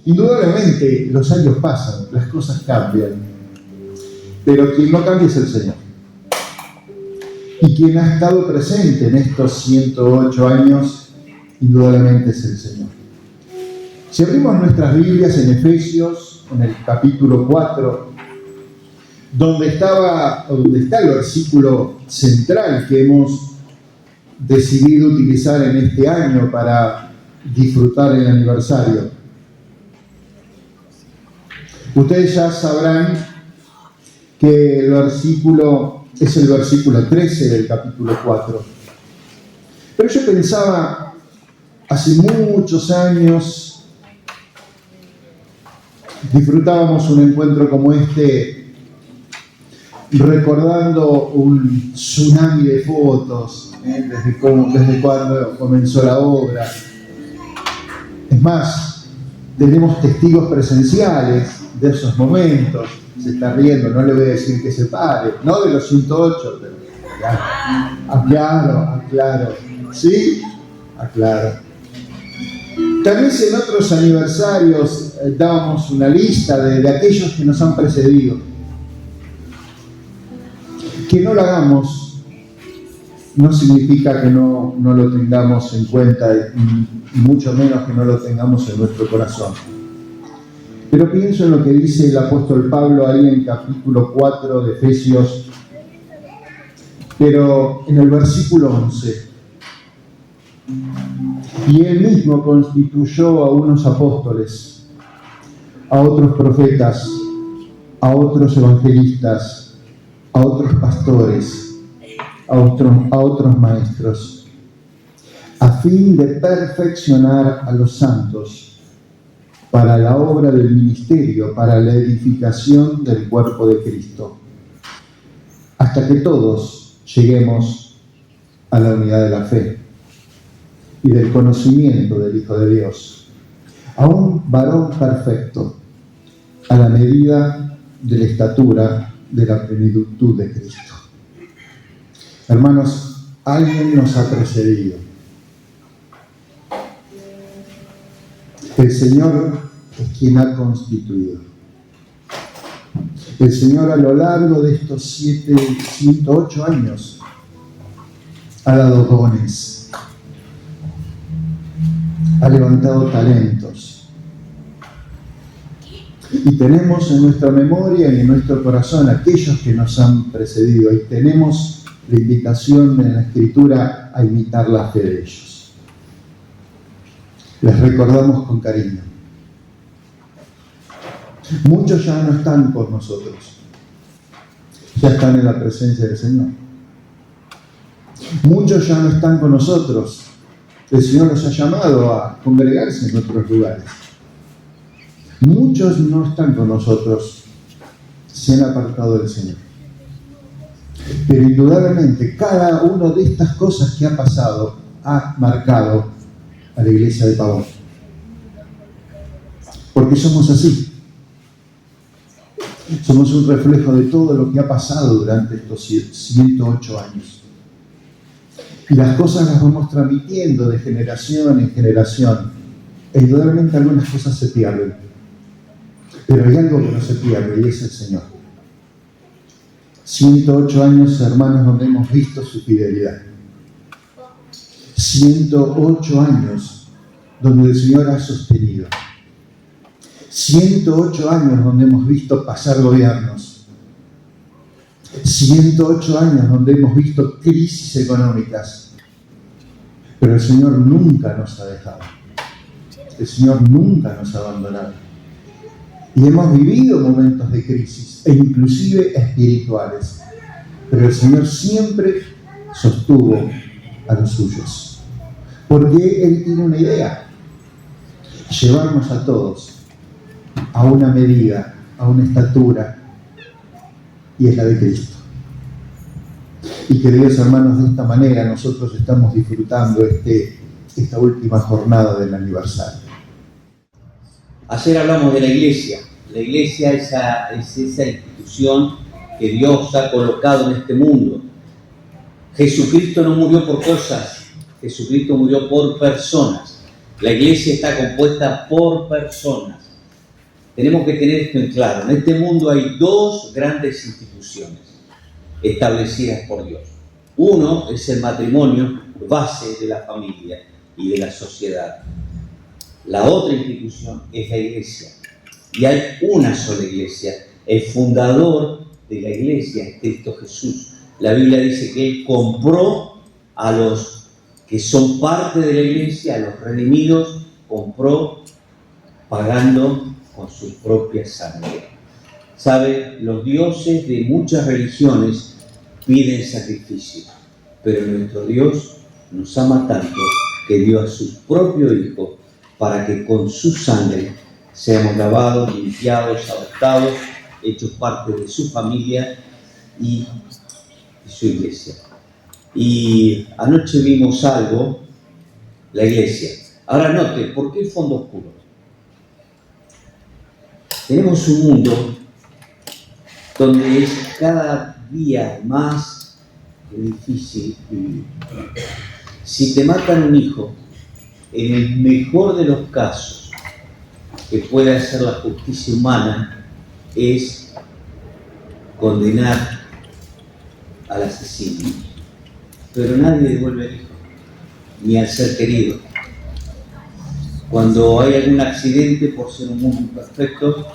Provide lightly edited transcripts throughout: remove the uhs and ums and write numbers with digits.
Indudablemente los años pasan, las cosas cambian, pero quien no cambia es el Señor. Y quien ha estado presente en estos 108 años, indudablemente es el Señor. Si abrimos nuestras Biblias en Efesios, en el capítulo 4, donde está el versículo central que hemos decidido utilizar en este año para disfrutar el aniversario. Ustedes ya sabrán que el versículo es el versículo 13 del capítulo 4. Pero yo pensaba, hace muchos años, disfrutábamos un encuentro como este, recordando un tsunami de fotos, desde cuando comenzó la obra. Es más, tenemos testigos presenciales de esos momentos. Se está riendo, no le voy a decir que se pare, no de los 108, pero aclaro, ¿sí? Aclaro. Tal vez en otros aniversarios dábamos una lista de aquellos que nos han precedido. Que no lo hagamos no significa que no lo tengamos en cuenta y mucho menos que no lo tengamos en nuestro corazón. Pero pienso en lo que dice el apóstol Pablo ahí en capítulo 4 de Efesios, pero en el versículo 11. Y él mismo constituyó a unos apóstoles, a otros profetas, a otros evangelistas, a otros pastores, a otros maestros, a fin de perfeccionar a los santos para la obra del ministerio, para la edificación del cuerpo de Cristo, hasta que todos lleguemos a la unidad de la fe y del conocimiento del Hijo de Dios, a un varón perfecto, a la medida de la estatura de la plenitud de Cristo. Hermanos, alguien nos ha precedido. El Señor es quien ha constituido. El Señor a lo largo de estos 108 años ha dado dones, ha levantado talentos. Y tenemos en nuestra memoria y en nuestro corazón aquellos que nos han precedido y tenemos la invitación en la Escritura a imitar la fe de ellos. Les recordamos con cariño. Muchos ya no están con nosotros, ya están en la presencia del Señor. Muchos ya no están con nosotros, el Señor los ha llamado a congregarse en otros lugares. Muchos no están con nosotros, se han apartado del Señor. Pero indudablemente cada una de estas cosas que ha pasado ha marcado a la iglesia de Pavón. Porque somos así. Somos un reflejo de todo lo que ha pasado durante estos 108 años. Y las cosas las vamos transmitiendo de generación en generación. E indudablemente algunas cosas se pierden. Pero hay algo que no se pierde y es el Señor. 108 años, hermanos, donde hemos visto su fidelidad. 108 años donde el Señor ha sostenido. 108 años donde hemos visto pasar gobiernos. 108 años donde hemos visto crisis económicas. Pero el Señor nunca nos ha dejado. El Señor nunca nos ha abandonado. Y hemos vivido momentos de crisis, e inclusive espirituales. Pero el Señor siempre sostuvo a los suyos. Porque Él tiene una idea. Llevarnos a todos a una medida, a una estatura, y es la de Cristo. Y queridos hermanos, de esta manera nosotros estamos disfrutando esta última jornada del aniversario. Ayer hablamos de la iglesia. La iglesia es esa institución que Dios ha colocado en este mundo. Jesucristo no murió por cosas, Jesucristo murió por personas. La iglesia está compuesta por personas. tenemos que tener esto en claro. En este mundo hay dos grandes instituciones establecidas por Dios. Uno es el matrimonio, base de la familia y de la sociedad. La otra institución es la iglesia. Y hay una sola iglesia. El fundador de la iglesia es Cristo Jesús. La Biblia dice que Él compró a los que son parte de la iglesia, a los redimidos, compró pagando con su propia sangre. ¿Sabe? Los dioses de muchas religiones piden sacrificios, pero nuestro Dios nos ama tanto que dio a su propio Hijo para que con su sangre seamos lavados, limpiados, adoptados, hechos parte de su familia y de su iglesia. Y anoche vimos algo, la iglesia. Ahora note, ¿por qué el fondo oscuro? Tenemos un mundo donde es cada día más difícil vivir. Si te matan un hijo, en el mejor de los casos que puede hacer la justicia humana es condenar al asesino. Pero nadie devuelve al hijo, ni al ser querido. Cuando hay algún accidente, por ser un mundo imperfecto,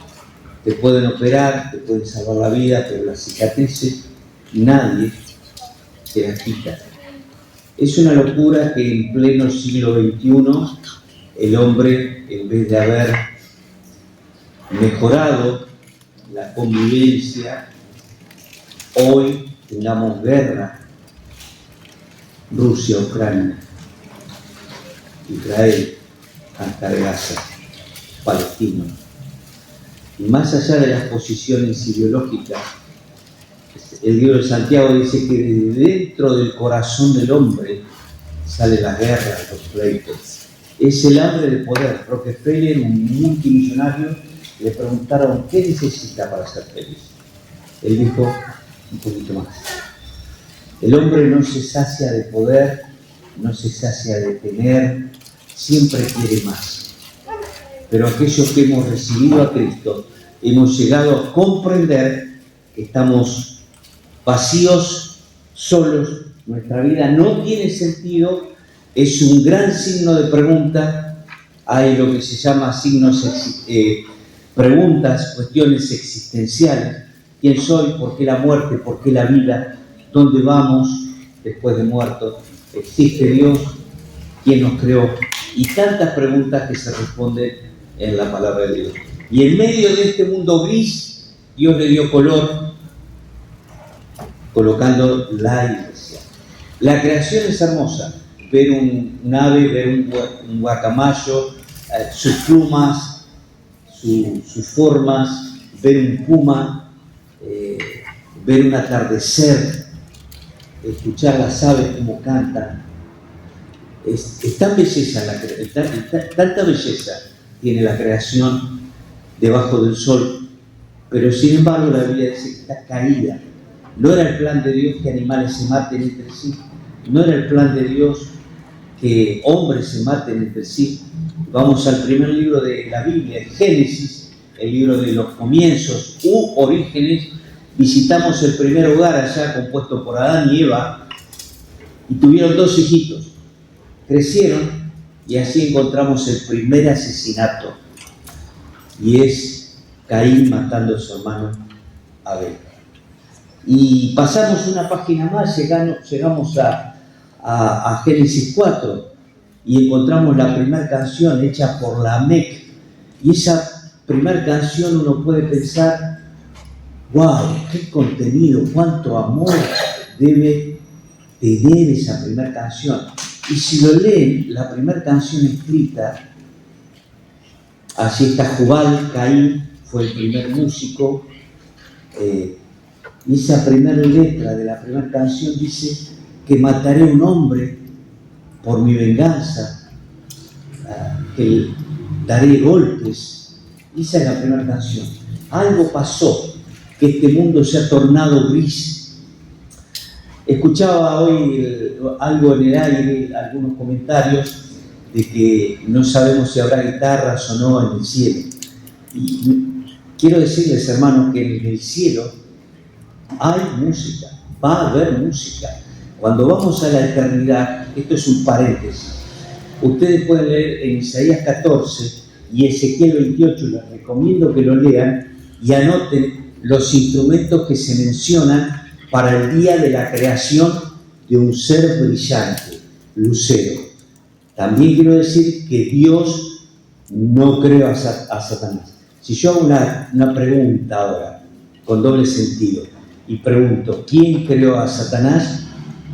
te pueden operar, te pueden salvar la vida, pero las cicatrices nadie te las quita. Es una locura que en pleno siglo XXI el hombre, en vez de haber mejorado la convivencia, hoy tengamos guerra. Rusia, Ucrania, Israel, hasta Gaza, Palestina. Y más allá de las posiciones ideológicas, el libro de Santiago dice que desde dentro del corazón del hombre salen las guerras, los pleitos. Es el hambre de poder. Rockefeller, un multimillonario, le preguntaron ¿qué necesita para ser feliz? Él dijo, un poquito más. El hombre no se sacia de poder, no se sacia de tener, siempre quiere más. Pero aquellos que hemos recibido a Cristo, hemos llegado a comprender que estamos vacíos, solos, nuestra vida no tiene sentido, es un gran signo de pregunta. Hay lo que se llama preguntas, cuestiones existenciales. ¿Quién soy? ¿Por qué la muerte? ¿Por qué la vida? ¿Dónde vamos después de muertos? ¿Existe Dios? ¿Quién nos creó? Y tantas preguntas que se responden en la palabra de Dios. Y en medio de este mundo gris, Dios le dio color colocando la iglesia. La creación es hermosa. Ver un ave, ver un guacamayo, sus plumas, sus formas, ver un puma, ver un atardecer, escuchar las aves como cantan. Es tan belleza, tanta belleza tiene la creación debajo del sol, pero sin embargo la Biblia dice que está caída. No era el plan de Dios que animales se maten entre sí, no era el plan de Dios que hombres se maten entre sí. Vamos al primer libro de la Biblia, el Génesis, el libro de los comienzos u orígenes. Visitamos el primer hogar allá compuesto por Adán y Eva y tuvieron 2 hijitos. Crecieron y así encontramos el primer asesinato y es Caín matando a su hermano Abel. Y pasamos una página más, llegamos a Génesis 4 y encontramos la primera canción hecha por Lamec. Y esa primera canción uno puede pensar, wow, qué contenido, cuánto amor debe tener esa primera canción. Y si lo leen, la primera canción escrita, así está Jubal, Caín fue el primer músico, y esa primera letra de la primera canción dice que mataré a un hombre por mi venganza, que daré golpes. Esa es la primera canción. Algo pasó, que este mundo se ha tornado gris. Escuchaba hoy algo en el aire, algunos comentarios de que no sabemos si habrá guitarras o no en el cielo. Y quiero decirles, hermanos, que en el cielo hay música, va a haber música. Cuando vamos a la eternidad, esto es un paréntesis, ustedes pueden leer en Isaías 14 y Ezequiel 28, les recomiendo que lo lean y anoten los instrumentos que se mencionan para el día de la creación de un ser brillante, lucero. También quiero decir que Dios no creó a Satanás. Si yo hago una pregunta ahora, con doble sentido, y pregunto, ¿quién creó a Satanás?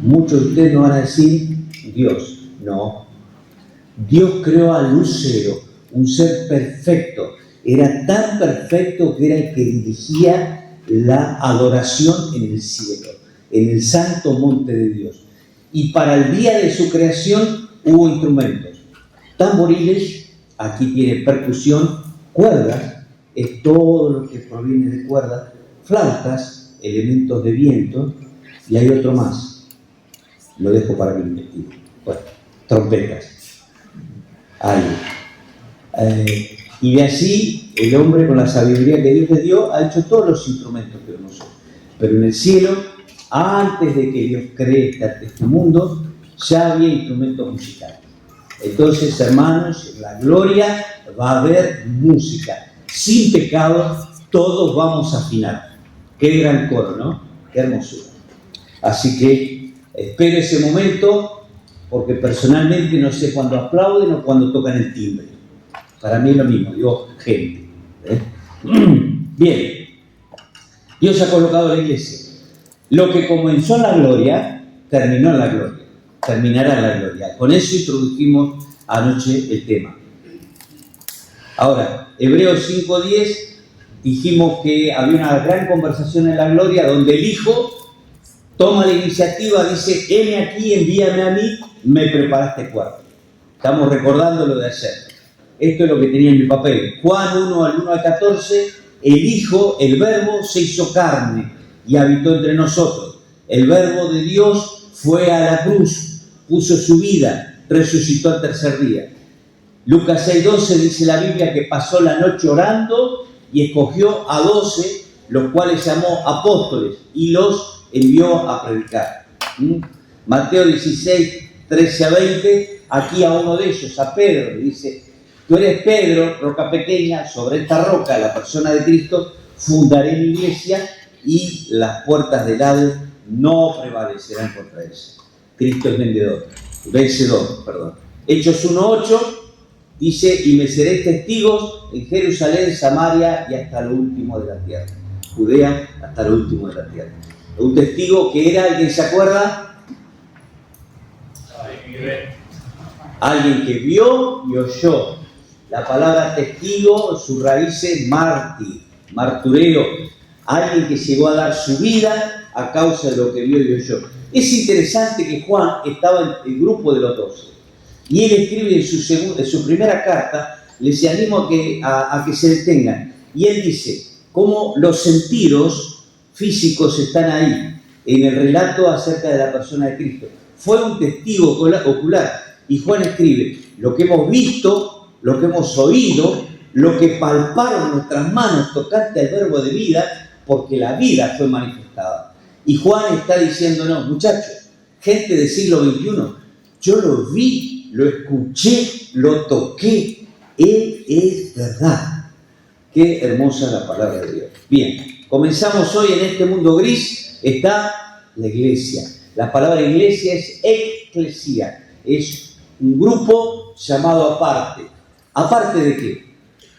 Muchos de ustedes no van a decir, Dios. No. Dios creó a Lucero, un ser perfecto. Era tan perfecto que era el que dirigía la adoración en el cielo, en el santo monte de Dios. Y para el día de su creación hubo instrumentos, tamboriles, aquí tiene percusión, cuerdas, es todo lo que proviene de cuerdas, flautas, elementos de viento, y hay otro más, lo dejo para que lo investigue. Bueno, trompetas. Y de allí el hombre, con la sabiduría que Dios le dio, ha hecho todos los instrumentos que vemos hoy. Pero en el cielo, antes de que Dios cree este mundo, ya había instrumentos musicales. Entonces, hermanos, en la gloria va a haber música. Sin pecado, todos vamos a afinar. Qué gran coro, ¿no? Qué hermosura. Así que espero ese momento, porque personalmente no sé cuándo aplauden o cuándo tocan el timbre. Para mí es lo mismo, digo, gente. Bien, Dios ha colocado la iglesia. Lo que comenzó en la gloria, terminó en la gloria. Terminará en la gloria. Con eso introdujimos anoche el tema. Ahora, Hebreos 5:10, dijimos que había una gran conversación en la gloria donde el Hijo toma la iniciativa, dice, heme aquí, envíame a mí, me preparaste cuarto. Estamos recordando lo de ayer. Esto es lo que tenía en mi papel. Juan 1 al 1 al 14, el Hijo, el Verbo, se hizo carne y habitó entre nosotros. El Verbo de Dios fue a la cruz, puso su vida, resucitó al tercer día. Lucas 6:12 dice la Biblia que pasó la noche orando y escogió a 12, los cuales llamó apóstoles y los envió a predicar. Mateo 16:13 a 20, aquí a uno de ellos, a Pedro, le dice, tú eres Pedro, roca pequeña, sobre esta roca, la persona de Cristo, fundaré mi iglesia y las puertas del Hades no prevalecerán contra ella. Cristo es vencedor. Hechos 1:8 dice, y me seréis testigos en Jerusalén, Samaria y hasta lo último de la tierra. Judea hasta lo último de la tierra. Un testigo que era, ¿alguien se acuerda? Alguien que vio y oyó. La palabra testigo, su raíz es mártir, martureo. Alguien que llegó a dar su vida a causa de lo que vio y oyó. Es interesante que Juan estaba en el grupo de los 12. Y él escribe en su primera carta, les animo a que se detengan. Y él dice, cómo los sentidos físicos están ahí, en el relato acerca de la persona de Cristo. Fue un testigo ocular. Y Juan escribe, lo que hemos visto, lo que hemos oído, lo que palparon nuestras manos tocante al verbo de vida, porque la vida fue manifestada. Y Juan está diciéndonos, muchachos, gente del siglo XXI, yo lo vi, lo escuché, lo toqué, Él es verdad. Qué hermosa la palabra de Dios. Bien, comenzamos hoy en este mundo gris, está la iglesia. La palabra iglesia es eclesia, es un grupo llamado aparte. ¿Aparte de qué?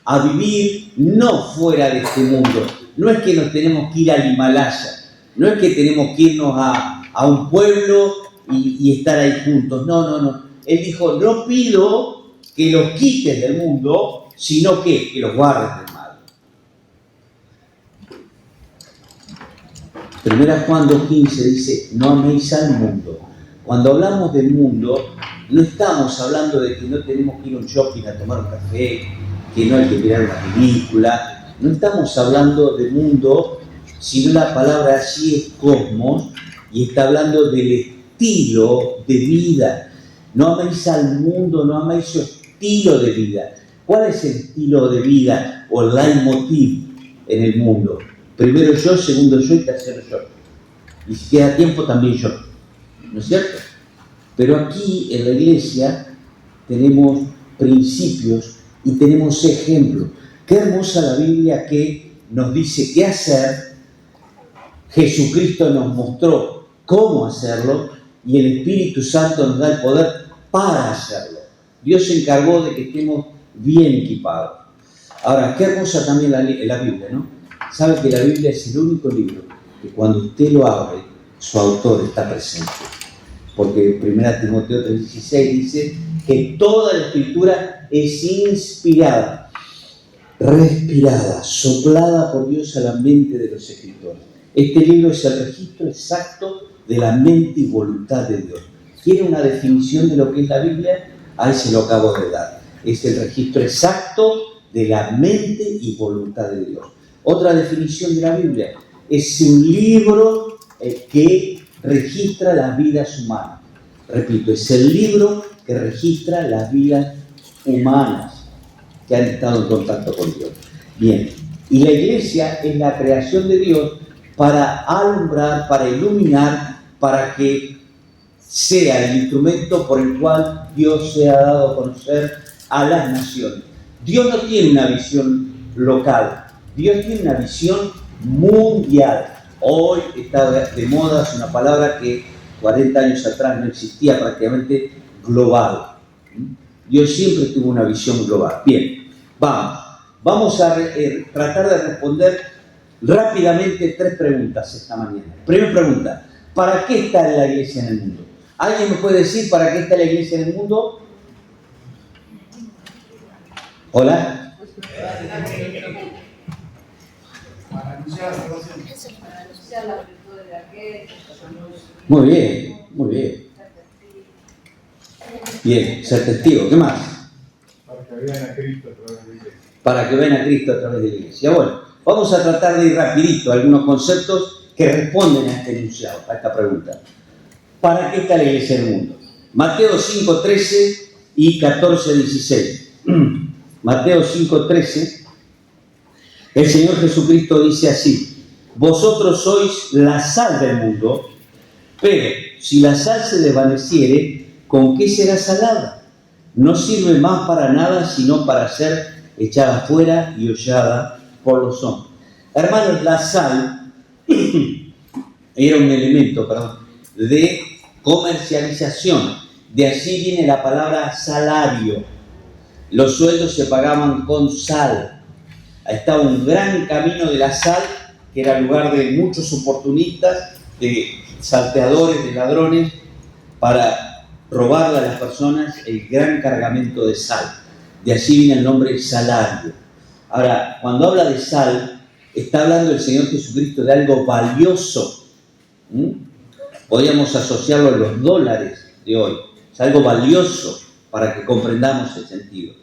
A vivir no fuera de este mundo. No es que nos tenemos que ir al Himalaya, no es que tenemos que irnos a un pueblo y estar ahí juntos. No. Él dijo, no pido que los quites del mundo, sino que los guardes del mal. 1 Juan 2:15 dice, no améis al mundo. Cuando hablamos del mundo, no estamos hablando de que no tenemos que ir a un shopping a tomar un café, que no hay que mirar una película. No estamos hablando del mundo, sino la palabra allí es cosmos, y está hablando del estilo de vida. No améis al mundo, no améis su estilo de vida. ¿Cuál es el estilo de vida o el leitmotiv? en el mundo. Primero yo, segundo yo y tercero yo. Y si queda tiempo también yo. ¿No es cierto? Pero aquí en la iglesia tenemos principios y tenemos ejemplos. Qué hermosa la Biblia que nos dice qué hacer. Jesucristo nos mostró cómo hacerlo y el Espíritu Santo nos da el poder para hacerlo. Dios se encargó de que estemos bien equipados. Ahora, qué hermosa también la Biblia, ¿no? Sabe que la Biblia es el único libro que cuando usted lo abre, su autor está presente. Porque 1 Timoteo 3:16 dice que toda la Escritura es inspirada, respirada, soplada por Dios a la mente de los escritores. Este libro es el registro exacto de la mente y voluntad de Dios. ¿Quiere una definición de lo que es la Biblia? Ahí se lo acabo de dar. Es el registro exacto de la mente y voluntad de Dios. Otra definición de la Biblia es un libro que registra las vidas humanas. Repito, es el libro que registra las vidas humanas que han estado en contacto con Dios. Bien, y la iglesia es la creación de Dios para alumbrar, para iluminar, para que sea el instrumento por el cual Dios se ha dado a conocer a las naciones. Dios no tiene una visión local, Dios tiene una visión mundial. Hoy está de moda, es una palabra que 40 años atrás no existía, prácticamente global. Dios siempre tuvo una visión global. Bien, vamos a tratar de responder rápidamente 3 preguntas esta mañana. Primera pregunta, ¿para qué está la iglesia en el mundo? ¿Alguien me puede decir para qué está la iglesia en el mundo? ¿Hola? Para anunciar la virtud de la gente. Muy bien, muy bien. Bien, ser testigo. ¿Qué más? Para que vean a Cristo a través de la iglesia. Para que vean a Cristo a través de la iglesia. Bueno, vamos a tratar de ir rapidito a algunos conceptos que responden a este enunciado, a esta pregunta. ¿Para qué está la iglesia en el mundo? Mateo 5:13 y 14:16. Mateo 5:13, el Señor Jesucristo dice así: vosotros sois la sal del mundo, pero si la sal se desvaneciere, ¿con qué será salada? No sirve más para nada, sino para ser echada fuera y hollada por los hombres. Hermanos, la sal era un elemento, de comercialización. De allí viene la palabra salario. Los sueldos se pagaban con sal. Estaba un gran camino de la sal, que era lugar de muchos oportunistas, de salteadores, de ladrones, para robarle a las personas el gran cargamento de sal. De allí viene el nombre salario. Ahora, cuando habla de sal, está hablando el Señor Jesucristo de algo valioso. Podríamos asociarlo a los dólares de hoy. Es algo valioso para que comprendamos el sentido.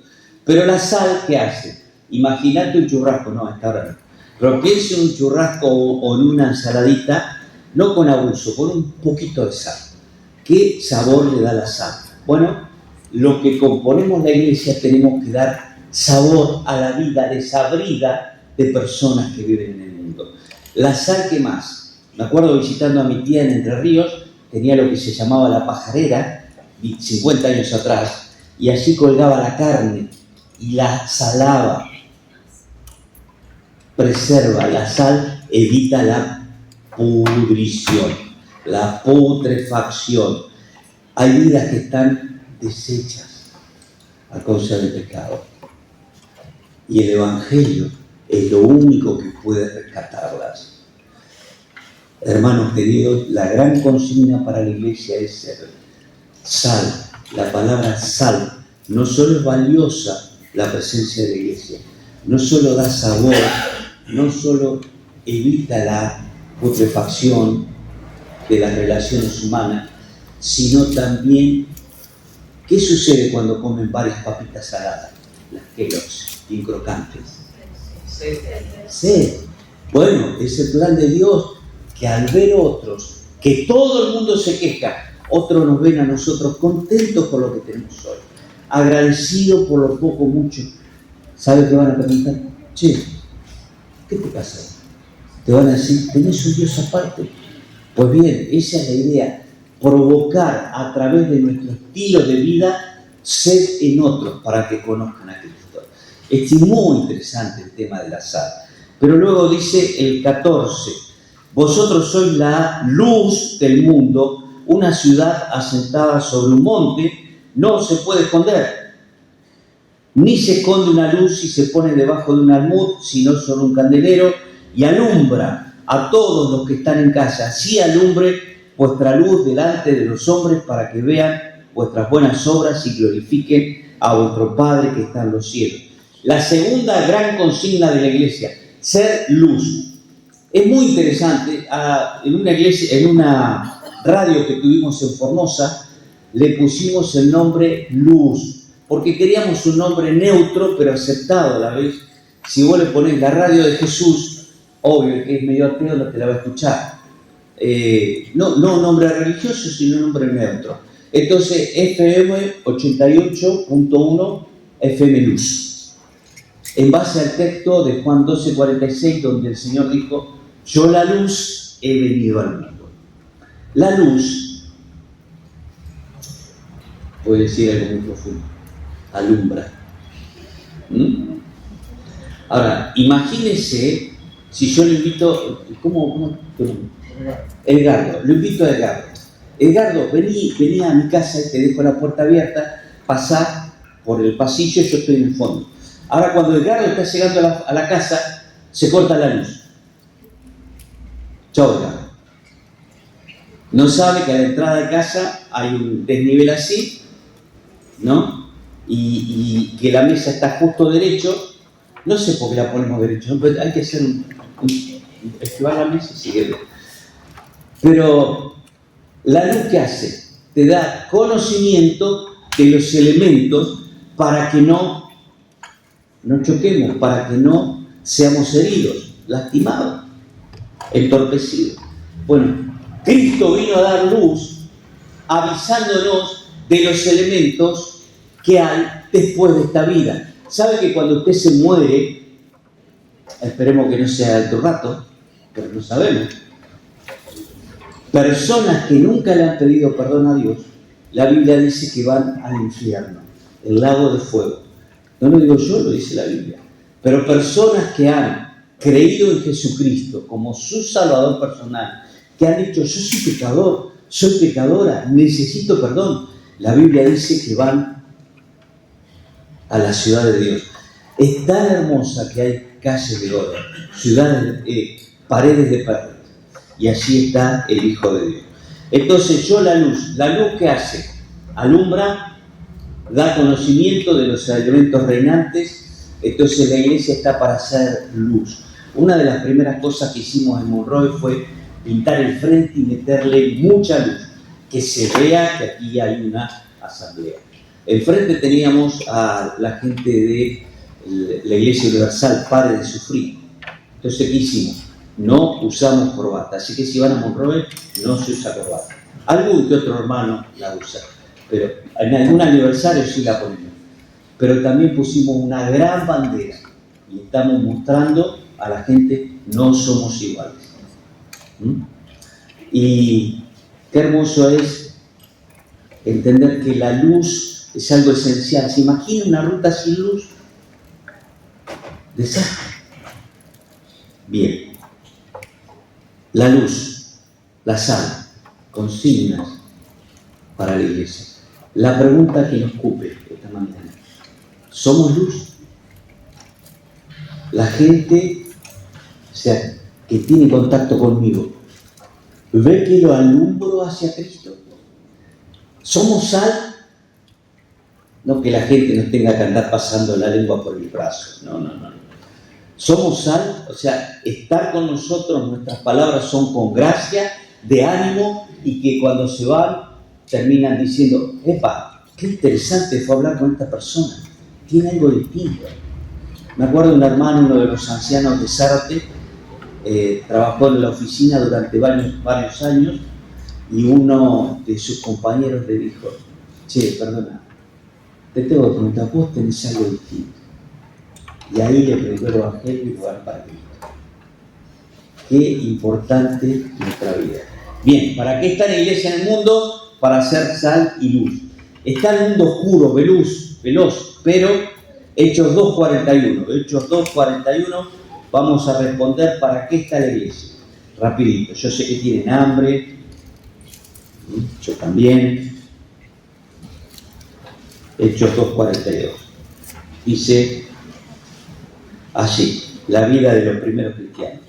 Pero la sal, ¿qué hace? Imagínate un churrasco, no, hasta ahora no. Pero piense un churrasco o en una ensaladita, no con abuso, con un poquito de sal. ¿Qué sabor le da la sal? Bueno, lo que componemos la iglesia tenemos que dar sabor a la vida desabrida de personas que viven en el mundo. La sal, ¿qué más? Me acuerdo visitando a mi tía en Entre Ríos, tenía lo que se llamaba la pajarera, 50 años atrás, y allí colgaba la carne y la salaba. Preserva, la sal evita la pudrición, la putrefacción. Hay vidas que están deshechas a causa del pecado. Y el Evangelio es lo único que puede rescatarlas. Hermanos queridos, la gran consigna para la iglesia es ser sal. La palabra sal no solo es valiosa la presencia de la iglesia, no solo da sabor, no solo evita la putrefacción de las relaciones humanas, sino también, ¿qué sucede cuando comen varias papitas saladas? Las Kellogg's, bien crocantes. Sed. Bueno, es el plan de Dios, que al ver otros, que todo el mundo se queja, otros nos ven a nosotros contentos por lo que tenemos hoy, agradecidos por lo poco mucho. ¿Sabe qué van a preguntar? Che, ¿Qué te pasa? Te van a decir, ¿tenés un Dios aparte? Pues bien, esa es la idea, provocar a través de nuestro estilo de vida sed en otros para que conozcan a Cristo. Es muy interesante el tema de la sal. Pero luego dice el 14, vosotros sois la luz del mundo, una ciudad asentada sobre un monte, no se puede esconder. Ni se esconde una luz y se pone debajo de un almud, sino sobre un candelero, y alumbra a todos los que están en casa. Así alumbre vuestra luz delante de los hombres para que vean vuestras buenas obras y glorifiquen a vuestro Padre que está en los cielos. La segunda gran consigna de la iglesia, ser luz. Es muy interesante, en una radio que tuvimos en Formosa, le pusimos el nombre Luz, porque queríamos un nombre neutro pero aceptado a la vez. Si vos le ponés la radio de Jesús, obvio que es medio ateo, no te la va a escuchar. No un nombre religioso, sino un nombre neutro. Entonces, FM 88.1 FM Luz. En base al texto de Juan 12:46, donde el Señor dijo, yo la luz he venido al mundo. La luz, puede decir algo muy profundo, alumbra. Ahora, imagínense si yo le invito, ¿cómo? Edgardo, lo invito a Edgardo. Edgardo, vení a mi casa y te dejo la puerta abierta, pasá por el pasillo, yo estoy en el fondo. Ahora, cuando Edgardo está llegando a la casa, se corta la luz. Chau, Edgardo. No sabe que a la entrada de casa hay un desnivel así, ¿no? Y que la mesa está justo derecho. No sé por qué la ponemos derecho, ¿no? Pero hay que hacer esquivar la mesa y sigue. Pero la luz que hace, te da conocimiento de los elementos para que no choquemos, para que no seamos heridos, lastimados, entorpecidos. Bueno, Cristo vino a dar luz avisándonos de los elementos que hay después de esta vida. ¿Sabe que cuando usted se muere, esperemos que no sea de tu rato, pero no sabemos, personas que nunca le han pedido perdón a Dios, la Biblia dice que van al infierno, el lago de fuego? No lo digo yo, lo dice la Biblia. Pero personas que han creído en Jesucristo como su Salvador personal, que han dicho, yo soy pecador, soy pecadora, necesito perdón, la Biblia dice que van a la ciudad de Dios. Es tan hermosa que hay calles de oro, ciudades, paredes de perlas, y allí está el Hijo de Dios. Entonces la luz que hace, alumbra, da conocimiento de los elementos reinantes. Entonces la iglesia está para hacer luz. Una de las primeras cosas que hicimos en Monroe fue pintar el frente y meterle mucha luz, que se vea que aquí hay una asamblea. Enfrente teníamos a la gente de la Iglesia Universal, Pare de Sufrir. Entonces, ¿qué hicimos? No usamos corbata, así que si van a Monroe, no se usa corbata. Algún que otro hermano la usa, pero en algún aniversario sí la ponemos. Pero también pusimos una gran bandera y estamos mostrando a la gente, no somos iguales. Y qué hermoso es entender que la luz es algo esencial. ¿Se imagina una ruta sin luz? Desastre. Bien. La luz, la sal, consignas para la iglesia. La pregunta que nos cupe esta mañana: ¿somos luz? La gente, que tiene contacto conmigo, ¿ve que lo alumbro hacia Cristo? ¿Somos sal? No que la gente nos tenga que andar pasando la lengua por el brazo. No. Somos sal, o sea, estar con nosotros, nuestras palabras son con gracia, de ánimo, y que cuando se van terminan diciendo, epa, qué interesante fue hablar con esta persona, tiene algo distinto. Me acuerdo de un hermano, uno de los ancianos de Zárate, trabajó en la oficina durante varios años, y uno de sus compañeros le dijo, che, perdona, te tengo que preguntar, vos tenés algo distinto. Y ahí le predicó el Evangelio y lo van para Cristo. Qué importante nuestra vida. Bien, ¿para qué está la iglesia en el mundo? Para ser sal y luz. Está el mundo oscuro, veloz, pero Hechos 2.41. Hechos 2.41, vamos a responder para qué está la iglesia. Rapidito, yo sé que tienen hambre, yo también. Hechos 2.42. Dice allí, la vida de los primeros cristianos.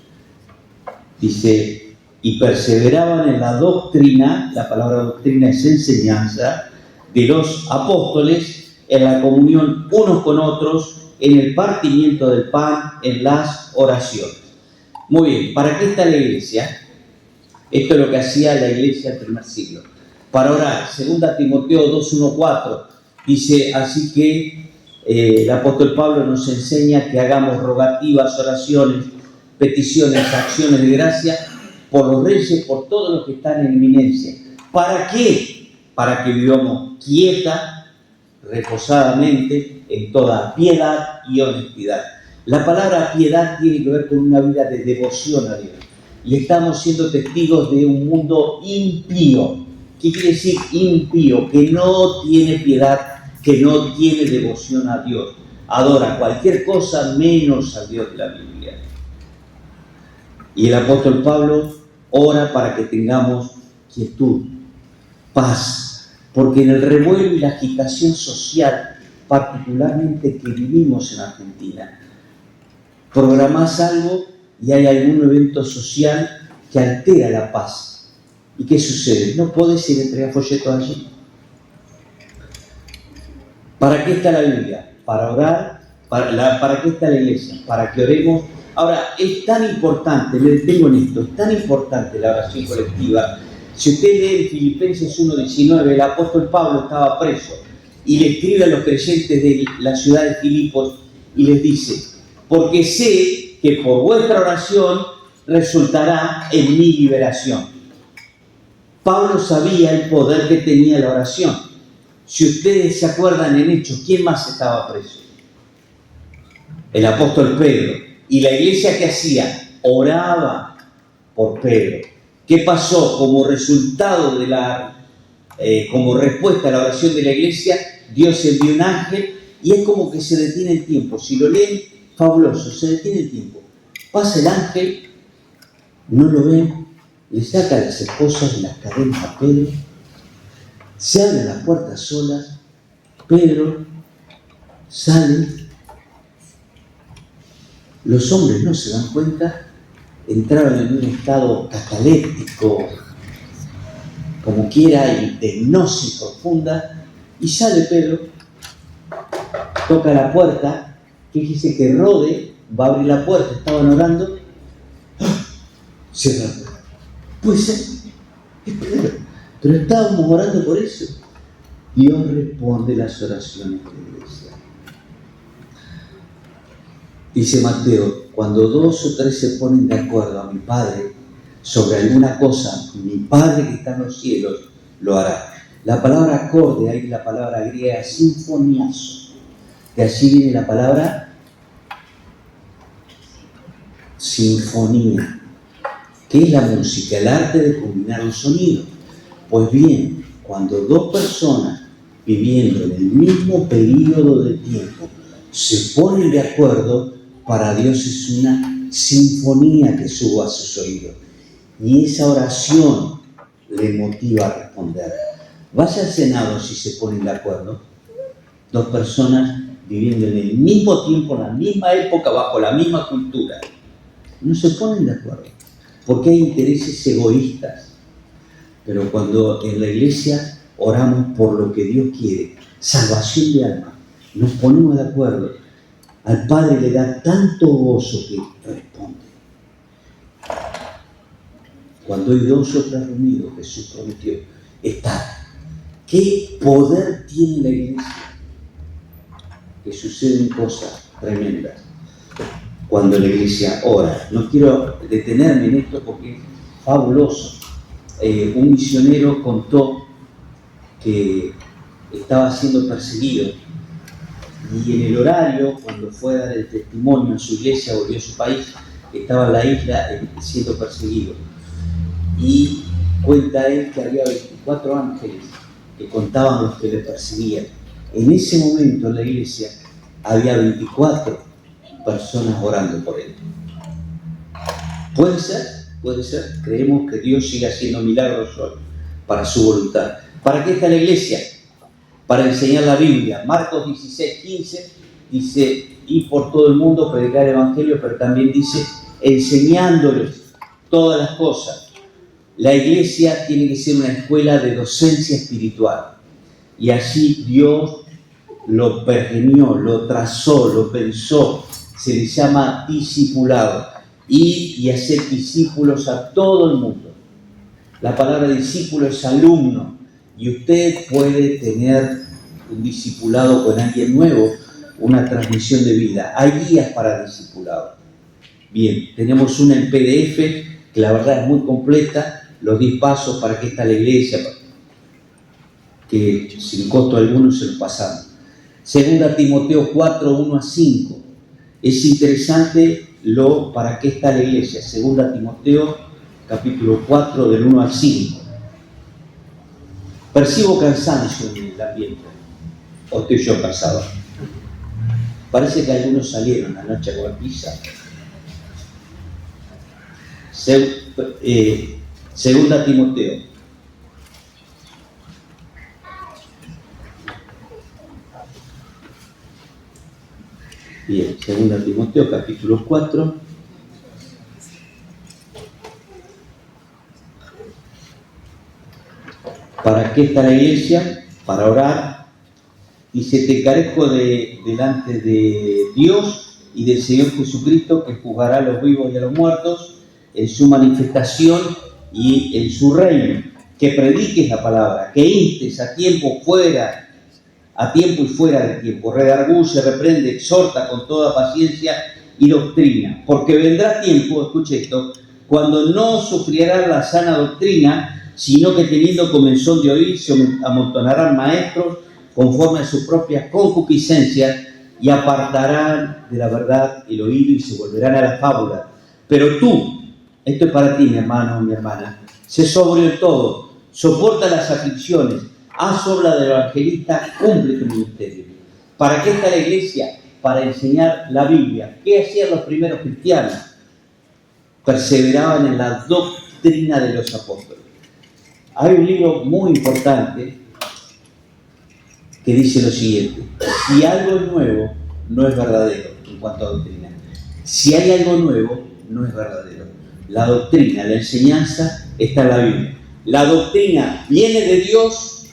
Dice, y perseveraban en la doctrina, la palabra doctrina es enseñanza, de los apóstoles, en la comunión unos con otros, en el partimiento del pan, en las oraciones. Muy bien, ¿para qué está la iglesia? Esto es lo que hacía la iglesia del primer siglo. Para orar, 2 Timoteo 2.1.4, dice, así que el apóstol Pablo nos enseña que hagamos rogativas, oraciones, peticiones, acciones de gracia por los reyes, por todos los que están en eminencia. ¿Para qué? Para que vivamos quieta, reposadamente, en toda piedad y honestidad. La palabra piedad tiene que ver con una vida de devoción a Dios. Y estamos siendo testigos de un mundo impío. ¿Qué quiere decir impío? Que no tiene piedad, que no tiene devoción a Dios. Adora cualquier cosa menos a Dios de la Biblia. Y el apóstol Pablo ora para que tengamos quietud, paz, porque en el revuelo y la agitación social, particularmente que vivimos en Argentina, programás algo y hay algún evento social que altera la paz. ¿Y qué sucede? No podés ir a entregar folletos allí. ¿Para qué está la Biblia? Para orar. ¿Para qué está la iglesia? Para que oremos. Ahora, es tan importante, me detengo en esto, es tan importante la oración colectiva. Si usted lee en Filipenses 1.19, el apóstol Pablo estaba preso y le escribe a los creyentes de la ciudad de Filipos y les dice, porque sé que por vuestra oración resultará en mi liberación. Pablo sabía el poder que tenía la oración. Si ustedes se acuerdan en Hechos, ¿quién más estaba preso? El apóstol Pedro. ¿Y la iglesia qué hacía? Oraba por Pedro. ¿Qué pasó? Como resultado como respuesta a la oración de la iglesia, Dios envió un ángel y es como que se detiene el tiempo. Si lo leen, fabuloso, se detiene el tiempo. Pasa el ángel, no lo ven, le saca las esposas de las cadenas a Pedro, se abren las puertas solas, Pedro sale, los hombres no se dan cuenta, entraron en un estado cataléptico, como quiera, y de hipnosis profunda, y sale Pedro, toca la puerta, fíjese que Rode va a abrir la puerta, estaban orando, cierra la puerta. Puede ser, es Pedro, pero estábamos orando por eso. Dios responde las oraciones de la iglesia. Dice Mateo, cuando 2 o 3 se ponen de acuerdo a mi Padre sobre alguna cosa, mi Padre que está en los cielos lo hará. La palabra acorde, ahí la palabra griega sinfoniazo, que allí viene la palabra sinfonía. ¿Qué es la música? El arte de combinar un sonido. Pues bien, cuando 2 personas viviendo en el mismo periodo de tiempo se ponen de acuerdo, para Dios es una sinfonía que suba a sus oídos. Y esa oración le motiva a responder. Vaya al Senado si se ponen de acuerdo. 2 personas viviendo en el mismo tiempo, en la misma época, bajo la misma cultura. No se ponen de acuerdo, porque hay intereses egoístas. Pero cuando en la iglesia oramos por lo que Dios quiere, salvación de alma, nos ponemos de acuerdo, al Padre le da tanto gozo que responde. Cuando hay 2 o 3 reunidos, Jesús prometió estar. ¿Qué poder tiene la iglesia? Que suceden cosas tremendas cuando la iglesia ora. No quiero detenerme en esto porque es fabuloso. Un misionero contó que estaba siendo perseguido y en el horario, cuando fue a dar el testimonio en su iglesia, volvió a su país, estaba en la isla siendo perseguido. Y cuenta él que había 24 ángeles que contaban los que le perseguían. En ese momento en la iglesia había 24 personas orando por él. Puede ser. Creemos que Dios sigue haciendo milagros hoy para su voluntad. ¿Para qué está la iglesia? Para enseñar la Biblia. Marcos 16:15 dice, y por todo el mundo predicar el evangelio, pero también dice, enseñándoles todas las cosas. La iglesia tiene que ser una escuela de docencia espiritual. Y así Dios lo pergeñó, lo trazó, lo pensó. Se le llama discipulado. Y hacer discípulos a todo el mundo. La palabra discípulo es alumno. Y usted puede tener un discipulado con alguien nuevo, una transmisión de vida. Hay guías para discipulado. Bien, tenemos una en PDF que la verdad es muy completa. Los 10 pasos para que está la iglesia, que sin costo alguno se lo pasamos. 2 Timoteo 4, 1-5. Es interesante para qué está la iglesia. 2 Timoteo capítulo 4 del 1 al 5. Percibo cansancio en el ambiente. ¿O estoy yo cansado? Parece que algunos salieron anoche a comer pizza. 2 Timoteo. Bien, 2 Timoteo capítulo 4. ¿Para qué está la iglesia? Para orar. Dice, te encarezco delante de Dios y del Señor Jesucristo, que juzgará a los vivos y a los muertos en su manifestación y en su reino. Que prediques la palabra, que instes a tiempo y fuera de tiempo, redarguye, reprende, exhorta con toda paciencia y doctrina. Porque vendrá tiempo, escuche esto, cuando no sufrirán la sana doctrina, sino que teniendo comezón de oír, se amontonarán maestros conforme a sus propias concupiscencias y apartarán de la verdad el oído y se volverán a la fábula. Pero tú, esto es para ti, mi hermano, mi hermana, sé sobrio en todo, soporta las aflicciones, haz obra del evangelista, cumple tu ministerio. ¿Para qué está la iglesia? Para enseñar la Biblia. ¿Qué hacían los primeros cristianos? Perseveraban en la doctrina de los apóstoles. Hay un libro muy importante que dice lo siguiente: si algo es nuevo, no es verdadero en cuanto a doctrina. Si hay algo nuevo, no es verdadero. La doctrina, la enseñanza está en la Biblia. La doctrina viene de Dios,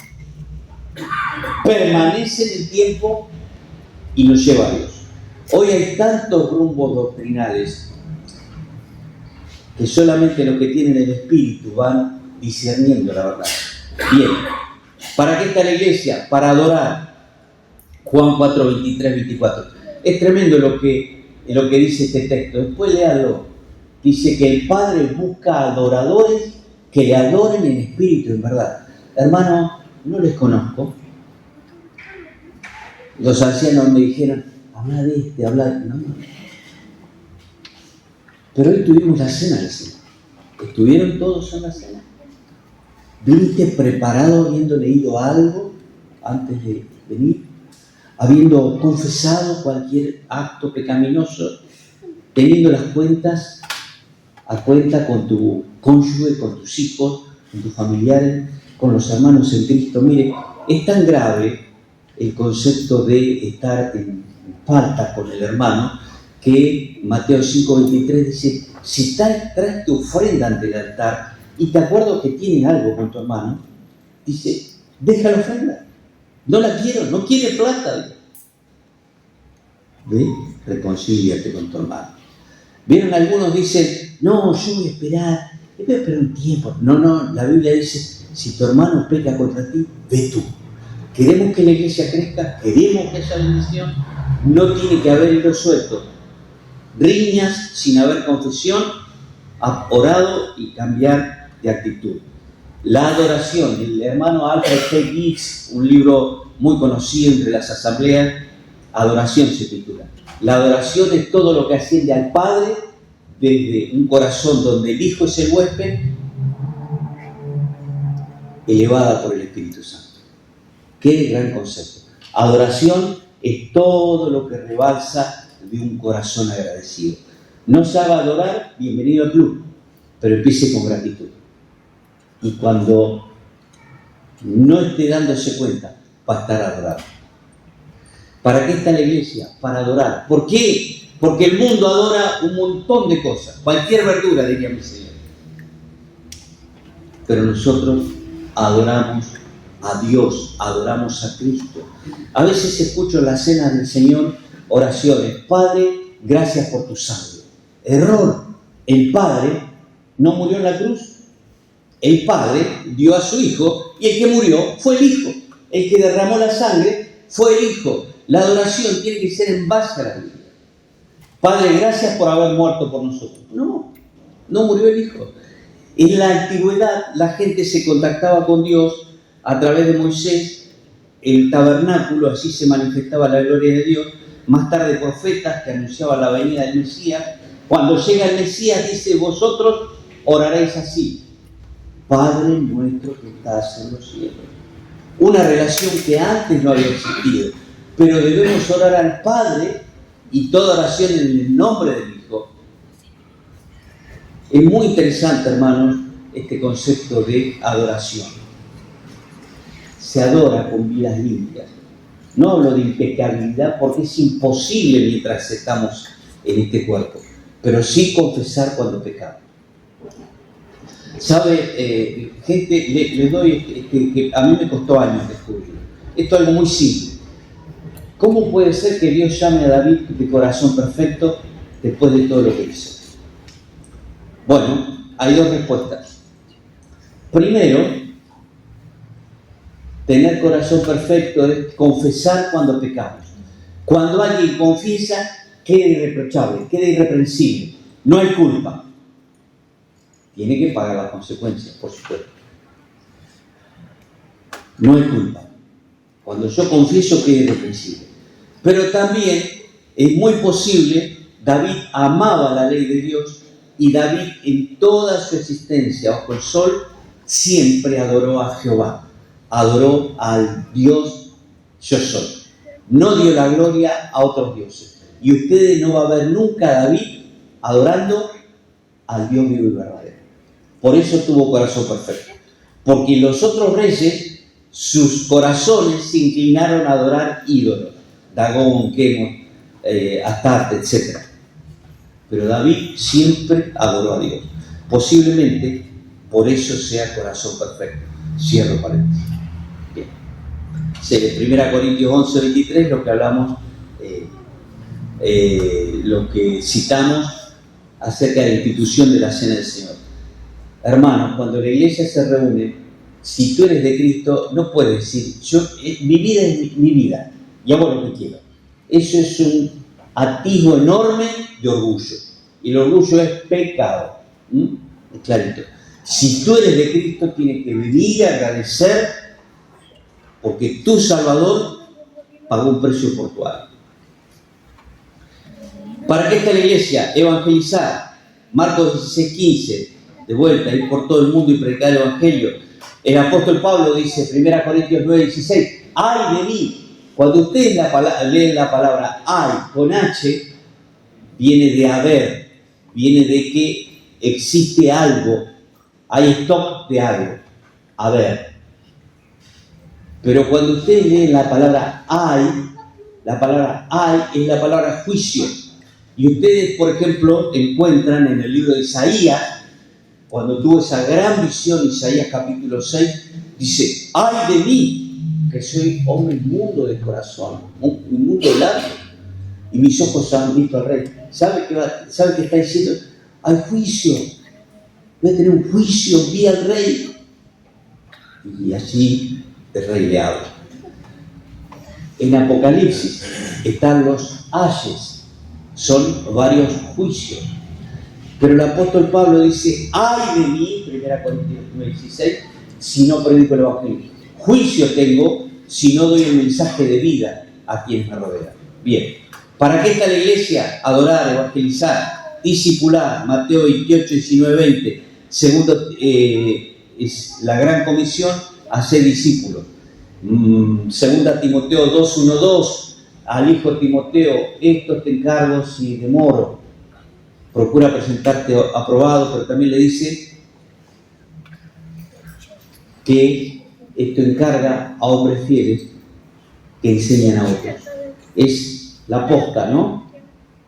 permanece en el tiempo y nos lleva a Dios. Hoy hay tantos rumbos doctrinales que solamente los que tienen el Espíritu van discerniendo la verdad. Bien, ¿para qué está la iglesia? Para adorar. Juan 4, 23, 24. Es tremendo lo que dice este texto. Después léalo. Dice que el Padre busca adoradores que le adoren en espíritu y en verdad. Hermano, no les conozco. Los ancianos me dijeron, habla de este, habla de... No. Pero hoy tuvimos la cena de cena. ¿Estuvieron todos en la cena? ¿Viniste preparado habiendo leído algo antes de venir? ¿Habiendo confesado cualquier acto pecaminoso? ¿Teniendo las cuentas a cuenta con tu cónyuge, con tus hijos, con tus familiares, con los hermanos en Cristo? Mire, es tan grave el concepto de estar en falta con el hermano que Mateo 5:23 dice, si traes tu ofrenda ante el altar y te acuerdo que tienes algo con tu hermano, dice, deja la ofrenda, no la quiero, no quiere plata. ¿Ve? Reconcíliate con tu hermano. Vieron, algunos dicen, no, yo voy a esperar un tiempo. No, la Biblia dice, si tu hermano peca contra ti, ve tú. Queremos que la iglesia crezca, queremos que haya bendición, no tiene que haber hilo suelto. Riñas sin haber confesión, orado y cambiar de actitud. La adoración, el hermano Alfred T. Giggs, un libro muy conocido entre las asambleas, Adoración se titula. La adoración es todo lo que asciende al Padre desde un corazón donde el Hijo es el huésped, elevada por el Espíritu Santo. Qué gran concepto. Adoración es todo lo que rebalsa de un corazón agradecido. No sabe adorar, bienvenido al club, pero empiece con gratitud. Y cuando no esté dándose cuenta, va a estar adorando. ¿Para qué está la iglesia? Para adorar. ¿Por qué? Porque el mundo adora un montón de cosas, cualquier verdura, diría mi Señor. Pero nosotros adoramos a Dios, adoramos a Cristo. A veces escucho en la cena del Señor oraciones: Padre, gracias por tu sangre. Error. El Padre no murió en la cruz. El Padre dio a su Hijo y el que murió fue el Hijo. El que derramó la sangre fue el Hijo. La adoración tiene que ser en base a la Biblia. Padre, gracias por haber muerto por nosotros. No murió el Hijo. En la antigüedad la gente se contactaba con Dios a través de Moisés, el tabernáculo, así se manifestaba la gloria de Dios. Más tarde profetas que anunciaban la venida del Mesías. Cuando llega el Mesías dice: vosotros oraréis así: Padre nuestro que estás en los cielos. Una relación que antes no había existido, pero debemos orar al Padre, y toda oración en el nombre del Hijo. Es muy interesante, hermanos, este concepto de adoración. Se adora con vidas limpias. No hablo de impecabilidad porque es imposible mientras estamos en este cuerpo, pero sí confesar cuando pecamos. ¿Sabe? Gente, le doy que a mí me costó años descubrirlo. Esto es algo muy simple. ¿Cómo puede ser que Dios llame a David de corazón perfecto después de todo lo que hizo? Bueno, hay dos respuestas. Primero, tener corazón perfecto es confesar cuando pecamos. Cuando alguien confiesa, queda irreprochable, queda irreprensible. No hay culpa. Tiene que pagar las consecuencias, por supuesto. No hay culpa. Cuando yo confieso, queda irreprensible. Pero también es muy posible, David amaba la ley de Dios, y David en toda su existencia bajo el sol siempre adoró a Jehová, adoró al Dios yo soy. No dio la gloria a otros dioses. Y ustedes no va a ver nunca a David adorando al Dios vivo y verdadero. Por eso tuvo corazón perfecto. Porque los otros reyes, sus corazones se inclinaron a adorar ídolos. Dagón, Quemos, Astarte, etc. Pero David siempre adoró a Dios. Posiblemente por eso sea corazón perfecto. Cierro paréntesis. Bien. Sí, 1 Corintios 11, 23, lo que hablamos, lo que citamos acerca de la institución de la Cena del Señor. Hermanos, cuando la iglesia se reúne, si tú eres de Cristo, no puedes decir: mi vida es mi vida y hago lo que quiero. Eso es un atisbo enorme de orgullo. Y el orgullo es pecado. Es clarito. Si tú eres de Cristo, tienes que venir a agradecer porque tu Salvador pagó un precio por tu alma. ¿Para qué está la iglesia? Evangelizar. Marcos 16:15. De vuelta, ir por todo el mundo y predicar el Evangelio. El apóstol Pablo dice, 1 Corintios 9:16, ¡ay de mí! Cuando ustedes leen la palabra ay con H, viene de haber, viene de que existe algo, hay stock de algo, haber. Pero cuando ustedes leen la palabra ay es la palabra juicio. Y ustedes, por ejemplo, encuentran en el libro de Isaías, cuando tuvo esa gran visión, Isaías capítulo 6, dice, ¡ay de mí! Que soy hombre inmundo de corazón, inmundo de labios, y mis ojos han visto al Rey. ¿Sabe qué está diciendo? Hay juicio. Voy a tener un juicio, vi al Rey. Y así el Rey le habla. En Apocalipsis están los ayes, son varios juicios. Pero el apóstol Pablo dice, ¡ay de mí! 1 Corintios 9:16, si no predico el Evangelio. Juicio tengo si no doy el mensaje de vida a quienes me rodean. Bien, ¿para qué está la iglesia? Adorar, evangelizar, discipular, Mateo 28, 19, 20. Segundo, es la gran comisión, hacer discípulos. Segunda Timoteo 2, 1, 2, al hijo Timoteo, esto te encargo si demoro. Procura presentarte aprobado, pero también le dice que esto encarga a hombres fieles que enseñan a otros. Es la posta, ¿no?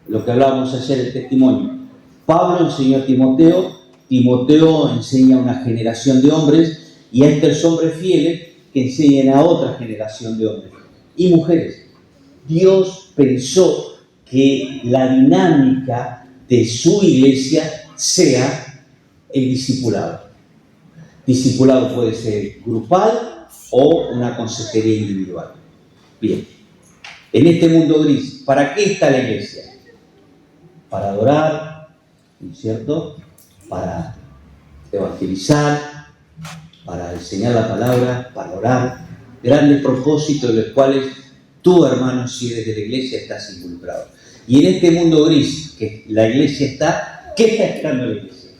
Lo que hablábamos ayer, el testimonio. Pablo enseñó a Timoteo, Timoteo enseña a una generación de hombres y a estos hombres fieles que enseñan a otra generación de hombres y mujeres. Dios pensó que la dinámica de su iglesia sea el discipulado. Discipulado puede ser grupal o una consejería individual. Bien, en este mundo gris, ¿para qué está la iglesia? Para adorar, ¿no es cierto? Para evangelizar, para enseñar la palabra, para orar. Grandes propósitos de los cuales tú, hermano, si eres de la iglesia, estás involucrado. Y en este mundo gris, que la iglesia está, ¿qué está esperando la iglesia?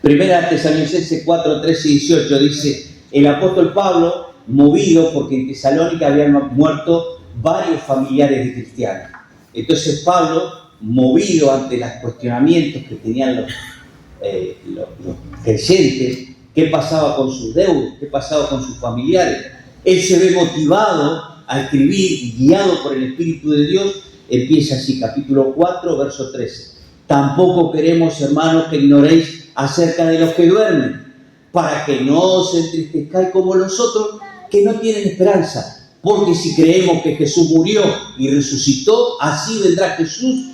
Primera Tesalonicenses 4, 13 y 18 dice, el apóstol Pablo, movido porque en Tesalónica habían muerto varios familiares de cristianos. Entonces Pablo, movido ante los cuestionamientos que tenían los creyentes, qué pasaba con sus deudos, qué pasaba con sus familiares, él se ve motivado a escribir y guiado por el Espíritu de Dios, empieza así, capítulo 4, verso 13. Tampoco queremos, hermanos, que ignoréis acerca de los que duermen, para que no os entristezcáis como los otros que no tienen esperanza. Porque si creemos que Jesús murió y resucitó, así vendrá Jesús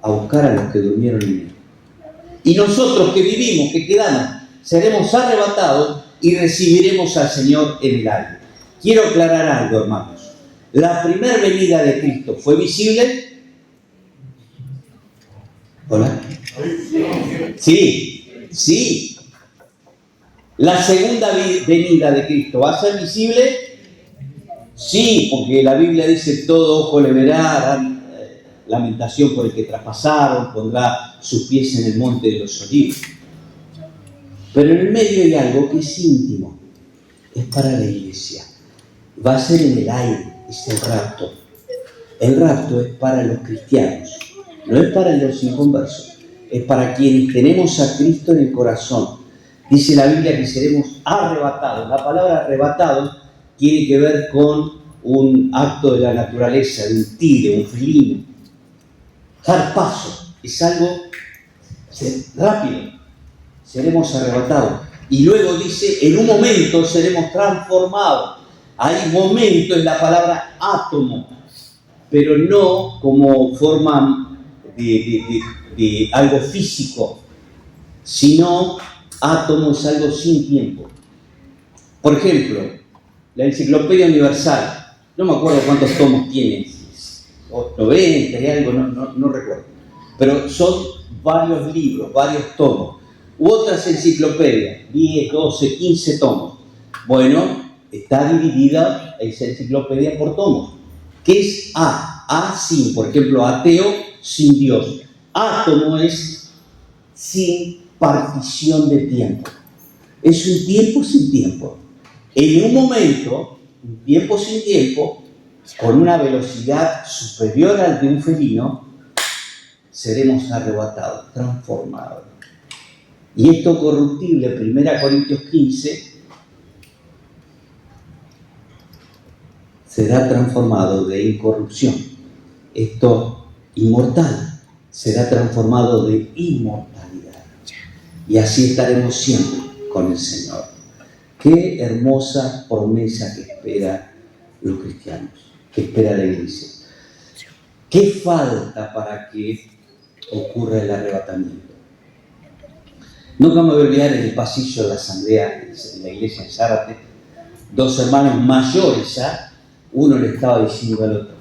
a buscar a los que durmieron en él. Y nosotros que vivimos, que quedamos, seremos arrebatados y recibiremos al Señor en el aire. Quiero aclarar algo, hermanos. La primera venida de Cristo fue visible. ¿Hola? Sí. La segunda venida de Cristo ¿va a ser visible? Sí, porque la Biblia dice todo ojo le verá, harán lamentación por el que traspasaron, pondrá sus pies en el monte de los olivos. Pero en el medio hay algo que es íntimo, es para la iglesia. Va a ser en el aire, es el rapto. El rapto es para los cristianos, no es para los inconversos, es para quienes tenemos a Cristo en el corazón. Dice la Biblia que seremos arrebatados. La palabra arrebatado tiene que ver con un acto de la naturaleza, de un tigre, un felino. Dar paso, es algo rápido. Seremos arrebatados. Y luego dice, en un momento seremos transformados. Hay momento en la palabra átomo, pero no como forma de algo físico, sino átomo es algo sin tiempo. Por ejemplo, la Enciclopedia Universal, no me acuerdo cuántos tomos tiene, 90 y algo, no recuerdo, pero son varios libros, varios tomos. U otras enciclopedias, 10, 12, 15 tomos. Bueno, está dividida esa enciclopedia por tomos. ¿Qué es A? A sin, por ejemplo, ateo sin Dios. Átomo es sin partición de tiempo. Es un tiempo sin tiempo. En un momento, un tiempo sin tiempo, con una velocidad superior al de un felino, seremos arrebatados, transformados. Y esto corruptible, 1 Corintios 15, será transformado de incorrupción. Esto inmortal será transformado de inmortalidad. Y así estaremos siempre con el Señor. Qué hermosa promesa que espera los cristianos, que espera la iglesia. ¿Qué falta para que ocurra el arrebatamiento? Nunca me voy a olvidar en el pasillo de la asamblea, en la iglesia en Zárate, dos hermanos mayores ya, uno le estaba diciendo al otro,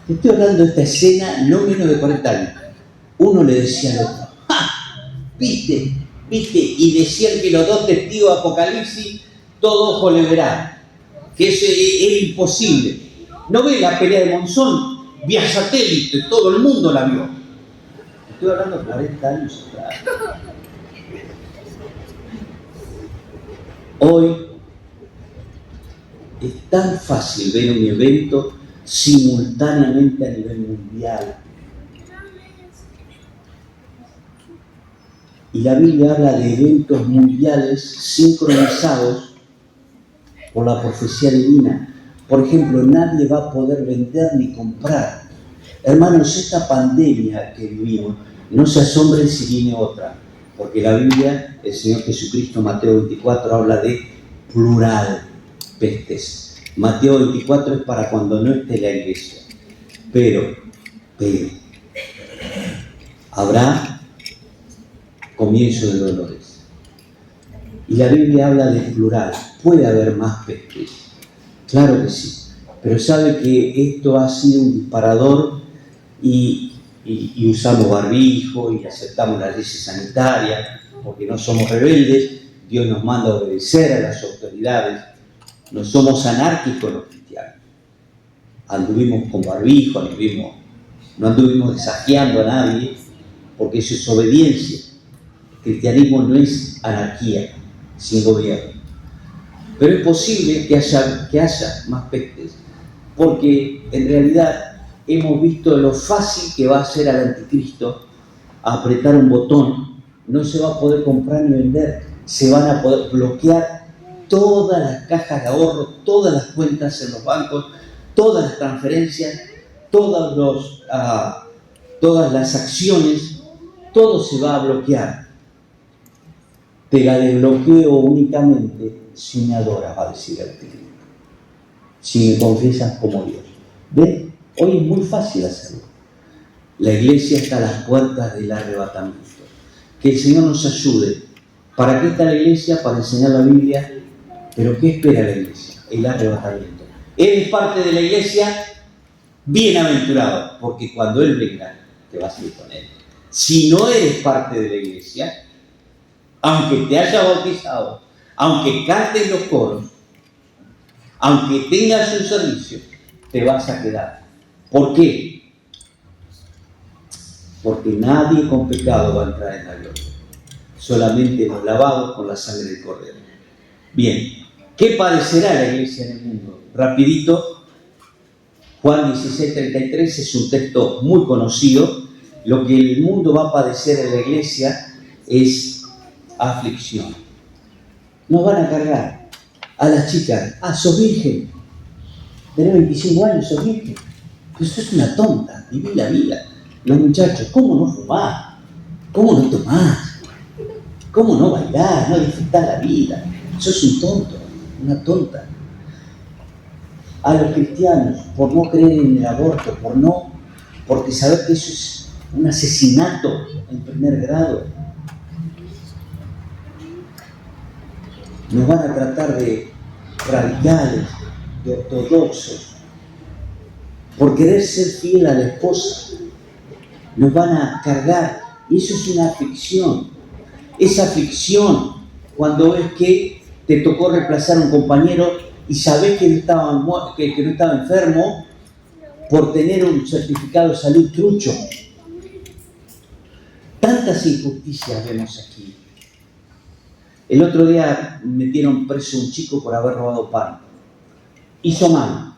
te estoy hablando de esta escena no menos de 40 años. Uno le decía al otro, ¡ah! ¿Viste? Y decían que los dos testigos de Apocalipsis, todo ojo le verá, que eso es imposible. ¿No ves la pelea de Monzón? vía satélite, todo el mundo la vio. Estoy hablando de 40 años atrás. Hoy es tan fácil ver un evento simultáneamente a nivel mundial. Y la Biblia habla de eventos mundiales sincronizados por la profecía divina. Por ejemplo, nadie va a poder vender ni comprar. Hermanos, esta pandemia que vivimos, no se asombren si viene otra, porque la Biblia, el Señor Jesucristo, Mateo 24, habla de plural, pestes. Mateo 24 es para cuando no esté la iglesia. Pero, habrá comienzo de dolores. Y la Biblia habla de plural. Puede haber más pestes. Claro que sí. Pero sabe que esto ha sido un disparador y usamos barbijo y aceptamos las leyes sanitarias porque no somos rebeldes. Dios nos manda a obedecer a las autoridades. No somos anárquicos los cristianos. Anduvimos con barbijo, no anduvimos desafiando a nadie porque eso es obediencia. El cristianismo no es anarquía sin gobierno. Pero es posible que haya más pestes, porque en realidad hemos visto lo fácil que va a ser al anticristo apretar un botón. No se va a poder comprar ni vender, se van a poder bloquear todas las cajas de ahorro, todas las cuentas en los bancos, todas las transferencias, todas las acciones, todo se va a bloquear. Te la desbloqueo únicamente si me adoras, va a decir el anticristo. Si me confiesas como Dios. ¿Ven? Hoy es muy fácil hacerlo. La iglesia está a las puertas del arrebatamiento. Que el Señor nos ayude. ¿Para qué está la iglesia? Para enseñar la Biblia. ¿Pero qué espera la iglesia? El arrebatamiento. ¿Eres parte de la iglesia? Bienaventurado, porque cuando Él venga, te vas a ir con Él. Si no eres parte de la iglesia, aunque te haya bautizado, aunque cantes los coros, aunque tengas un servicio, te vas a quedar. ¿Por qué? Porque nadie con pecado va a entrar en la gloria. Solamente los lavados con la sangre del Cordero. Bien, ¿qué padecerá la iglesia en el mundo? Rapidito, Juan 16:33 es un texto muy conocido. Lo que el mundo va a padecer en la iglesia es aflicción. Nos van a cargar a las chicas. Sos virgen. Tenés 25 años, sos virgen. Pero sos una tonta, viví la vida. Los muchachos, ¿cómo no fumar? ¿Cómo no tomar? ¿Cómo no bailar? No disfrutar la vida. Sos un tonto, una tonta. A los cristianos, por no creer en el aborto, porque saber que eso es un asesinato en primer grado, nos van a tratar de radicales, de ortodoxos, por querer ser fiel a la esposa. Nos van a cargar, y eso es una aflicción. Esa aflicción, cuando es que te tocó reemplazar a un compañero y sabés que no estaba enfermo por tener un certificado de salud trucho. Tantas injusticias vemos aquí. El otro día metieron preso a un chico por haber robado pan. Hizo mal,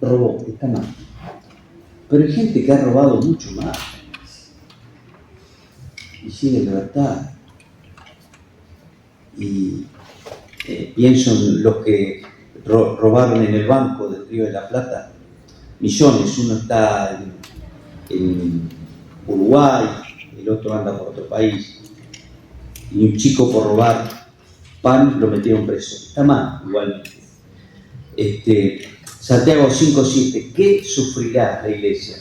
robó, está mal. Pero hay gente que ha robado mucho más y sigue en libertad. Y pienso en los que robaron en el banco del Río de la Plata, millones. Uno está en Uruguay, el otro anda por otro país. Y un chico por robar pan lo metieron preso. Está mal, igualmente. Santiago 5:7, ¿qué sufrirá la iglesia?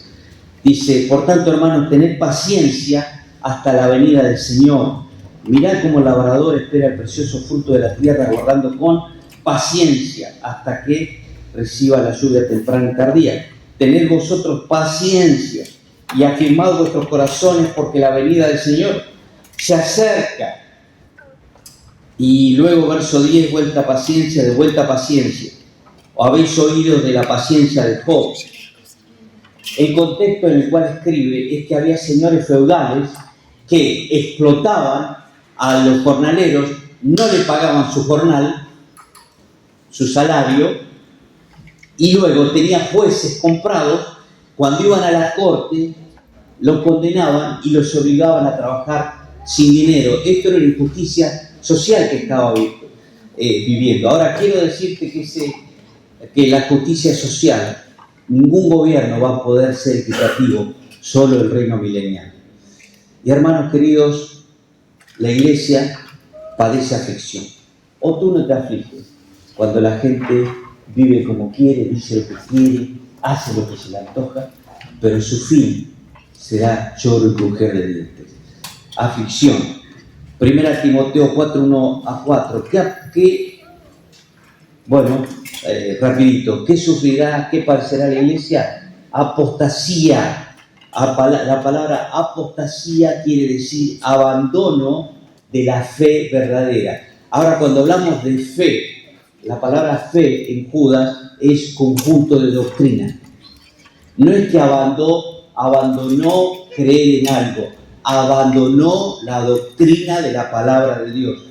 Dice, por tanto, hermanos, tened paciencia hasta la venida del Señor. Mirad cómo el labrador espera el precioso fruto de la tierra, guardando con paciencia hasta que reciba la lluvia temprana y tardía. Tened vosotros paciencia y afirmad vuestros corazones, porque la venida del Señor se acerca. Y luego verso 10, vuelta paciencia, de vuelta paciencia. ¿O habéis oído de la paciencia de Job? El contexto en el cual escribe es que había señores feudales que explotaban a los jornaleros, no le pagaban su jornal, su salario, y luego tenía jueces comprados, cuando iban a la corte, los condenaban y los obligaban a trabajar sin dinero. Esto era la injusticia social que estaba viviendo. Ahora, quiero decirte que la justicia social, ningún gobierno va a poder ser equitativo, solo el reino milenial. Y hermanos queridos, la iglesia padece aflicción. O tú no te afliges cuando la gente vive como quiere, dice lo que quiere, hace lo que se le antoja, pero su fin será lloro y crujir de dientes. Aflicción. 1 Timoteo 4, 1-4. Rapidito. ¿Qué sufrirá? ¿Qué padecerá la iglesia? Apostasía. La palabra apostasía quiere decir abandono de la fe verdadera. Ahora, cuando hablamos de fe, la palabra fe en Judas es conjunto de doctrina. No es que abandonó creer en algo, abandonó la doctrina de la palabra de Dios.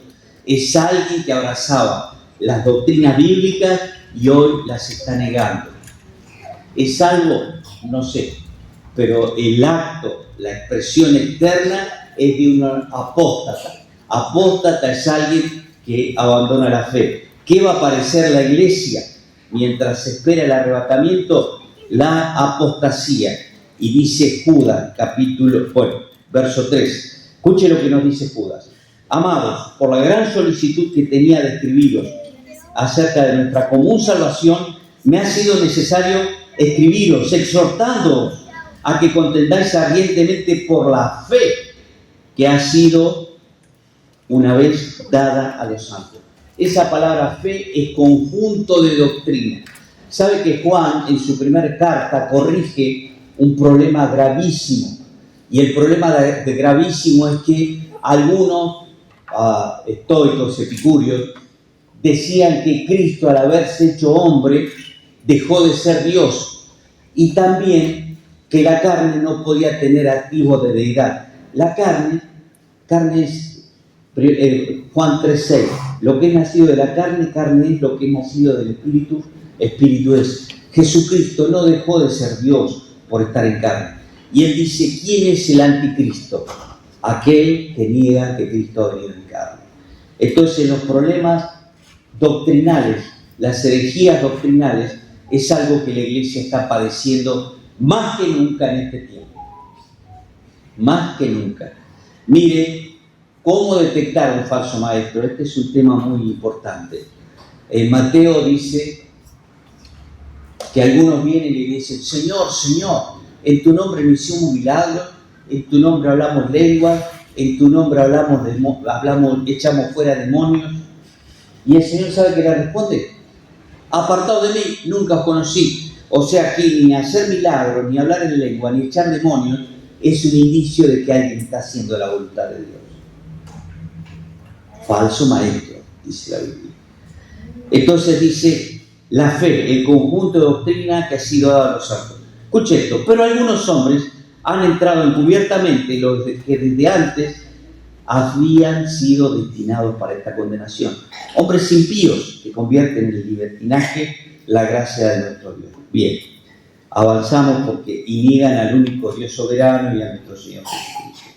Es alguien que abrazaba las doctrinas bíblicas y hoy las está negando. ¿Es algo? No sé, pero el acto, la expresión externa es de un apóstata. Apóstata es alguien que abandona la fe. ¿Qué va a parecer la iglesia mientras se espera el arrebatamiento? La apostasía. Y dice Judas, verso 3. Escuche lo que nos dice Judas. Amados, por la gran solicitud que tenía de escribiros acerca de nuestra común salvación, me ha sido necesario escribiros, exhortándoos a que contendáis ardientemente por la fe que ha sido una vez dada a los santos. Esa palabra fe es conjunto de doctrina. Sabe que Juan en su primera carta corrige un problema gravísimo. Y el problema gravísimo es que algunos estoicos, epicúreos, decían que Cristo, al haberse hecho hombre, dejó de ser Dios. Y también que la carne no podía tener activo de deidad. La carne es Juan 3:6. Lo que es nacido de la carne es lo que es nacido del Espíritu, Espíritu es. Jesucristo no dejó de ser Dios por estar en carne. Y él dice, ¿quién es el anticristo? Aquel que niega que Cristo ha venido en carne. Entonces los problemas doctrinales, las herejías doctrinales, es algo que la iglesia está padeciendo más que nunca en este tiempo. Más que nunca. Mire, ¿cómo detectar un falso maestro? Este es un tema muy importante. Mateo dice que algunos vienen y dicen, Señor, en tu nombre no hicimos milagros, en tu nombre hablamos lenguas, en tu nombre echamos fuera demonios. Y el Señor sabe que le responde, apartado de mí, nunca os conocí. O sea que ni hacer milagros, ni hablar en lengua, ni echar demonios, es un indicio de que alguien está haciendo la voluntad de Dios. Falso maestro, dice la Biblia. Entonces dice, la fe, el conjunto de doctrina que ha sido dado a los santos. Escuche esto, pero algunos hombres han entrado encubiertamente, los que desde antes habían sido destinados para esta condenación. Hombres impíos que convierten en el libertinaje la gracia de nuestro Dios. Bien, avanzamos porque y niegan al único Dios soberano y a nuestro Señor Jesucristo.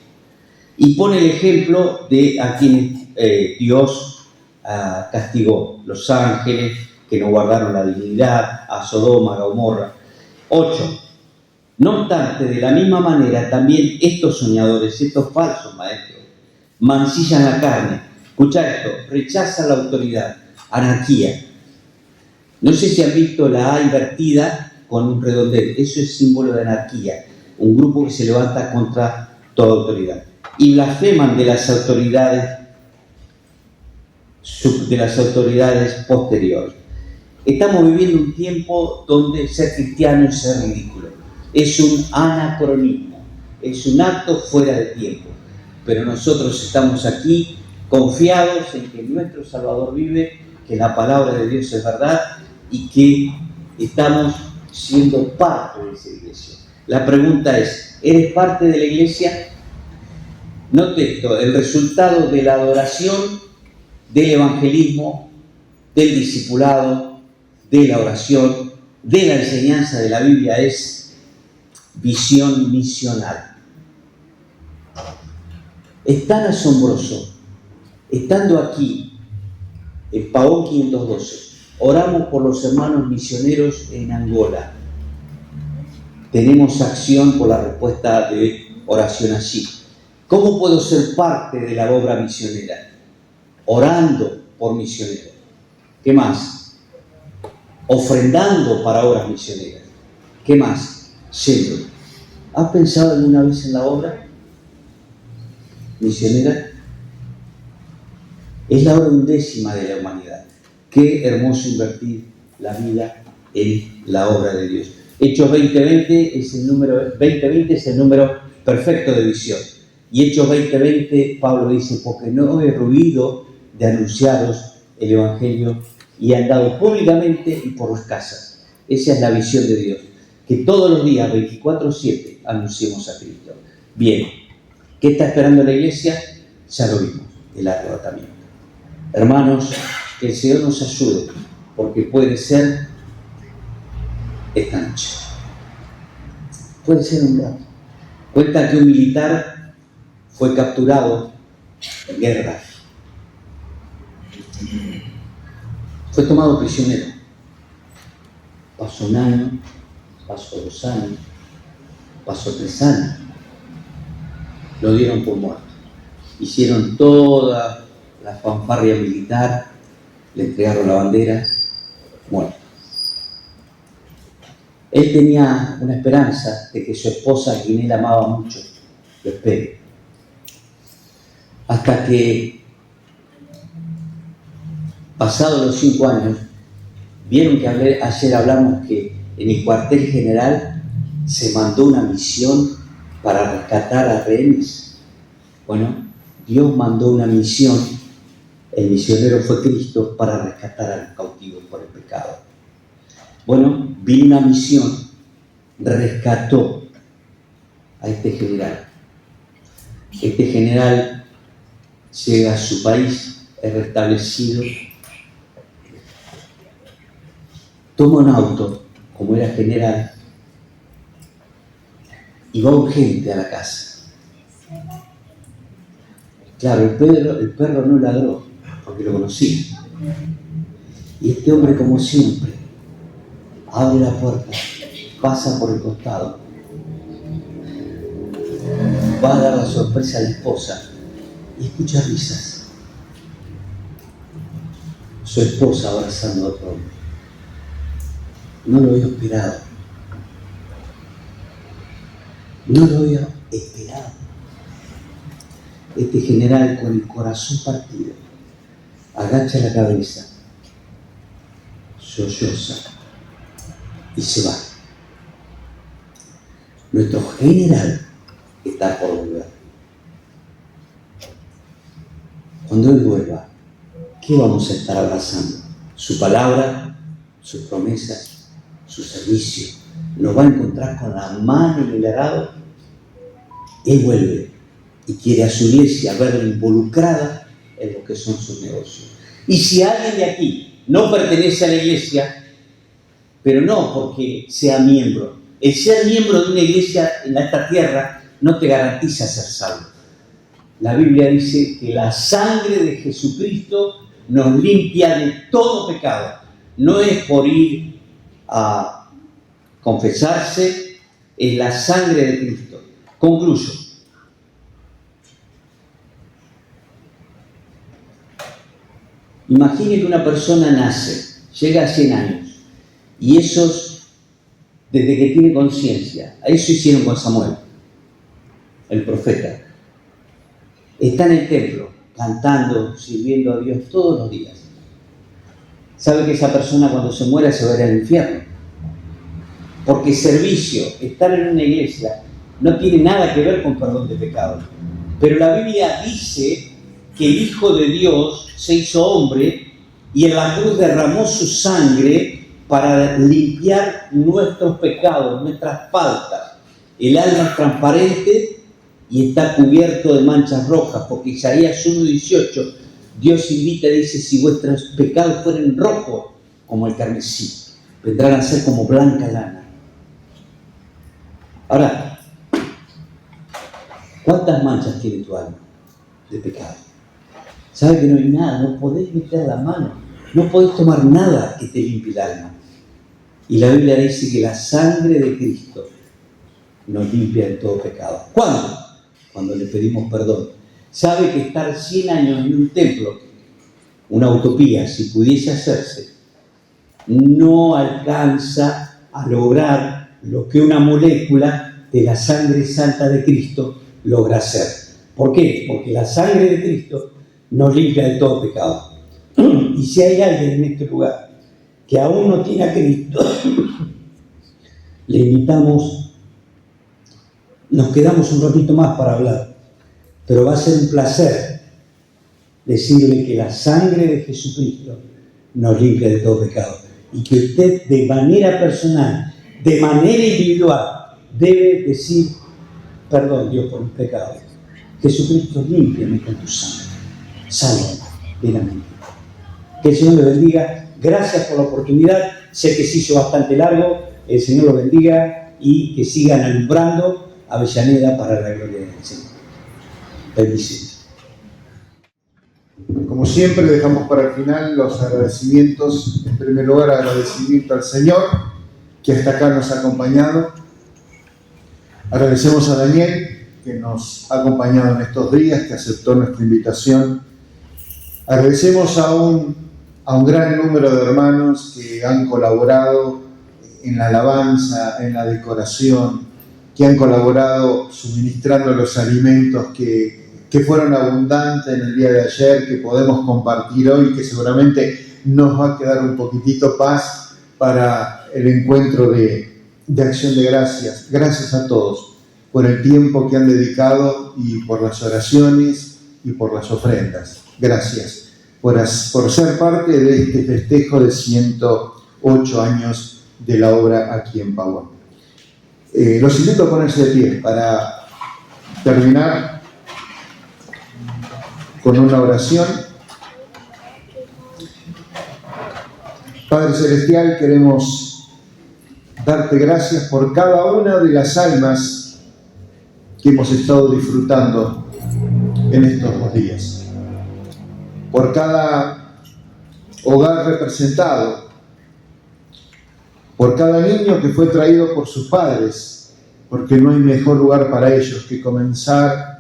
Y pone el ejemplo de a quienes Dios castigó, los ángeles que no guardaron la dignidad, a Sodoma, a Gomorra. 8. No obstante, de la misma manera, también estos soñadores, estos falsos maestros, mancillan la carne. Escucha esto, rechazan la autoridad, anarquía. No sé si han visto la A invertida con un redondel, eso es símbolo de anarquía, un grupo que se levanta contra toda autoridad. Y blasfeman de las autoridades posteriores. Estamos viviendo un tiempo donde ser cristiano es ser ridículo. Es un anacronismo, es un acto fuera de tiempo. Pero nosotros estamos aquí confiados en que nuestro Salvador vive, que la palabra de Dios es verdad y que estamos siendo parte de esa iglesia. La pregunta es, ¿eres parte de la iglesia? Note esto, el resultado de la adoración, del evangelismo, del discipulado, de la oración, de la enseñanza de la Biblia es visión misional. Es tan asombroso, estando aquí, en Pavón 512, oramos por los hermanos misioneros en Angola. Tenemos acción por la respuesta de oración allí. ¿Cómo puedo ser parte de la obra misionera? Orando por misioneros. ¿Qué más? Ofrendando para obras misioneras. ¿Qué más? Yendo. ¿Has pensado alguna vez en la obra misionera? Es la obra undécima de la humanidad. Qué hermoso invertir la vida en la obra de Dios. Hechos 2020 es el número perfecto de visión. Y Hechos 20:20, Pablo dice, porque no he ruido de anunciaros el Evangelio y he andado públicamente y por las casas. Esa es la visión de Dios. Que todos los días, 24/7, anunciemos a Cristo. Bien, ¿qué está esperando la iglesia? Ya lo vimos, el arrebatamiento. Hermanos, que el Señor nos ayude, porque puede ser esta noche. Puede ser un rato. Cuenta que un militar fue capturado en guerra. Fue tomado prisionero. Pasó 1 año, pasó 2 años, pasó 3 años. Lo dieron por muerto. Hicieron toda la fanfarria militar, le entregaron la bandera, muerto. Él tenía una esperanza de que su esposa, a quien él amaba mucho, lo espere. Hasta que, pasados los 5 años, vieron que ayer hablamos que en el cuartel general se mandó una misión para rescatar a rehenes. Bueno, Dios mandó una misión, el misionero fue Cristo, para rescatar a los cautivos por el pecado. Bueno, vino una misión, rescató a este general. Este general llega a su país, es restablecido, toma un auto, como era general, y va urgente a la casa. Claro, el perro no ladró, porque lo conocía. Y este hombre, como siempre, abre la puerta, pasa por el costado, va a dar la sorpresa a la esposa y escucha risas. Su esposa abrazando a otro hombre. No lo había esperado. No lo había esperado. Este general, con el corazón partido, agacha la cabeza, solloza y se va. Nuestro general está por volver. Cuando él vuelva, ¿qué vamos a estar abrazando? Su palabra, sus promesas, su servicio. Nos va a encontrar con la mano en el arado. Él vuelve y quiere a su iglesia verla involucrada en lo que son sus negocios. Y si alguien de aquí no pertenece a la iglesia, pero no porque sea miembro, el ser miembro de una iglesia en esta tierra no te garantiza ser salvo. La Biblia dice que la sangre de Jesucristo nos limpia de todo pecado. No es por ir a confesarse, es la sangre de Cristo. Concluyo. Imagine que una persona nace, llega a 100 años, y esos, desde que tiene conciencia, a eso hicieron con Samuel, el profeta. Está en el templo, cantando, sirviendo a Dios todos los días. Sabe que esa persona cuando se muera se va a ir al infierno. Porque servicio, estar en una iglesia, no tiene nada que ver con perdón de pecados. Pero la Biblia dice que el Hijo de Dios se hizo hombre y en la cruz derramó su sangre para limpiar nuestros pecados, nuestras faltas. El alma es transparente y está cubierto de manchas rojas, porque Isaías 1:18, Dios invita y dice, si vuestros pecados fueren rojos como el carmesí, vendrán a ser como blanca lana. Ahora, ¿cuántas manchas tiene tu alma de pecado? Sabe que no hay nada, no podés meter la mano, no podés tomar nada que te limpie el alma. Y la Biblia dice que la sangre de Cristo nos limpia de todo pecado. ¿Cuándo? Cuando le pedimos perdón. Sabe que estar 100 años en un templo, una utopía, si pudiese hacerse, no alcanza a lograr lo que una molécula de la sangre santa de Cristo logra hacer. ¿Por qué? Porque la sangre de Cristo nos limpia de todo pecado. Y si hay alguien en este lugar que aún no tiene a Cristo, le invitamos, nos quedamos un ratito más para hablar, pero va a ser un placer decirle que la sangre de Jesucristo nos limpia de todo pecado y que usted de manera personal, de manera individual, debe decir, perdón Dios por mis pecados. Jesucristo, límpiame con tu sangre, sálvame de la mentira. Que el Señor le bendiga. Gracias por la oportunidad. Sé que se hizo bastante largo. El Señor lo bendiga y que sigan alumbrando Avellaneda para la gloria del Señor. Bendiciones. Como siempre, dejamos para el final los agradecimientos. En primer lugar, agradecimiento al Señor, que hasta acá nos ha acompañado. Agradecemos a Daniel, que nos ha acompañado en estos días, que aceptó nuestra invitación. Agradecemos a un gran número de hermanos que han colaborado en la alabanza, en la decoración, que han colaborado suministrando los alimentos que fueron abundantes en el día de ayer, que podemos compartir hoy, que seguramente nos va a quedar un poquitito paz para el encuentro de acción de gracias. Gracias a todos por el tiempo que han dedicado y por las oraciones y por las ofrendas. Gracias por ser parte de este festejo de 108 años de la obra aquí en Pavón. Los invito a ponerse de pie para terminar con una oración. Padre Celestial, queremos darte gracias por cada una de las almas que hemos estado disfrutando en estos 2 días. Por cada hogar representado, por cada niño que fue traído por sus padres, porque no hay mejor lugar para ellos que comenzar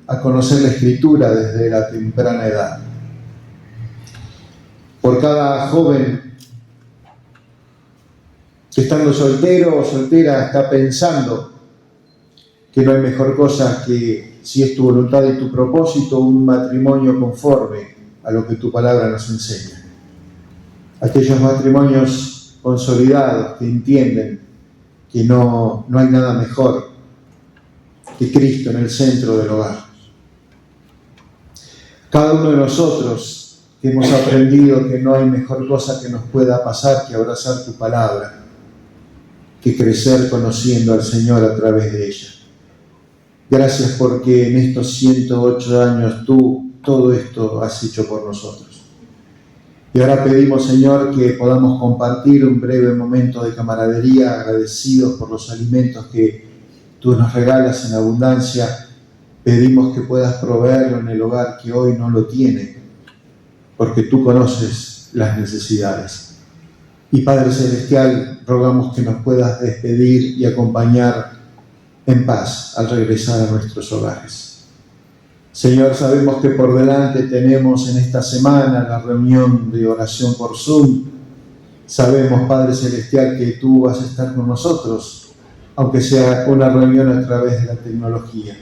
a conocer la Escritura desde la temprana edad. Por cada joven que estando soltero o soltera está pensando que no hay mejor cosa que, si es tu voluntad y tu propósito, un matrimonio conforme a lo que tu palabra nos enseña. Aquellos matrimonios consolidados que entienden que no hay nada mejor que Cristo en el centro del hogar. Cada uno de nosotros que hemos aprendido que no hay mejor cosa que nos pueda pasar que abrazar tu palabra, que crecer conociendo al Señor a través de ella. Gracias porque en estos 108 años tú todo esto has hecho por nosotros. Y ahora pedimos, Señor, que podamos compartir un breve momento de camaradería, agradecidos por los alimentos que tú nos regalas en abundancia. Pedimos que puedas proveerlo en el hogar que hoy no lo tiene, porque tú conoces las necesidades. Y Padre Celestial, rogamos que nos puedas despedir y acompañar en paz al regresar a nuestros hogares. Señor, sabemos que por delante tenemos en esta semana la reunión de oración por Zoom. Sabemos, Padre Celestial, que tú vas a estar con nosotros, aunque sea una reunión a través de la tecnología.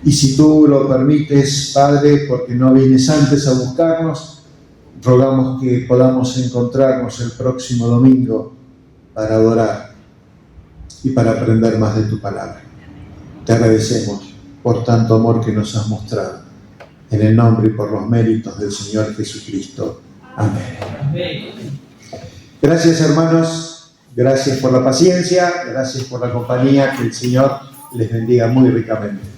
Y si tú lo permites, Padre, porque no vienes antes a buscarnos, rogamos que podamos encontrarnos el próximo domingo para adorar y para aprender más de tu palabra. Te agradecemos por tanto amor que nos has mostrado. En el nombre y por los méritos del Señor Jesucristo. Amén. Gracias, hermanos. Gracias por la paciencia, gracias por la compañía, que el Señor les bendiga muy ricamente.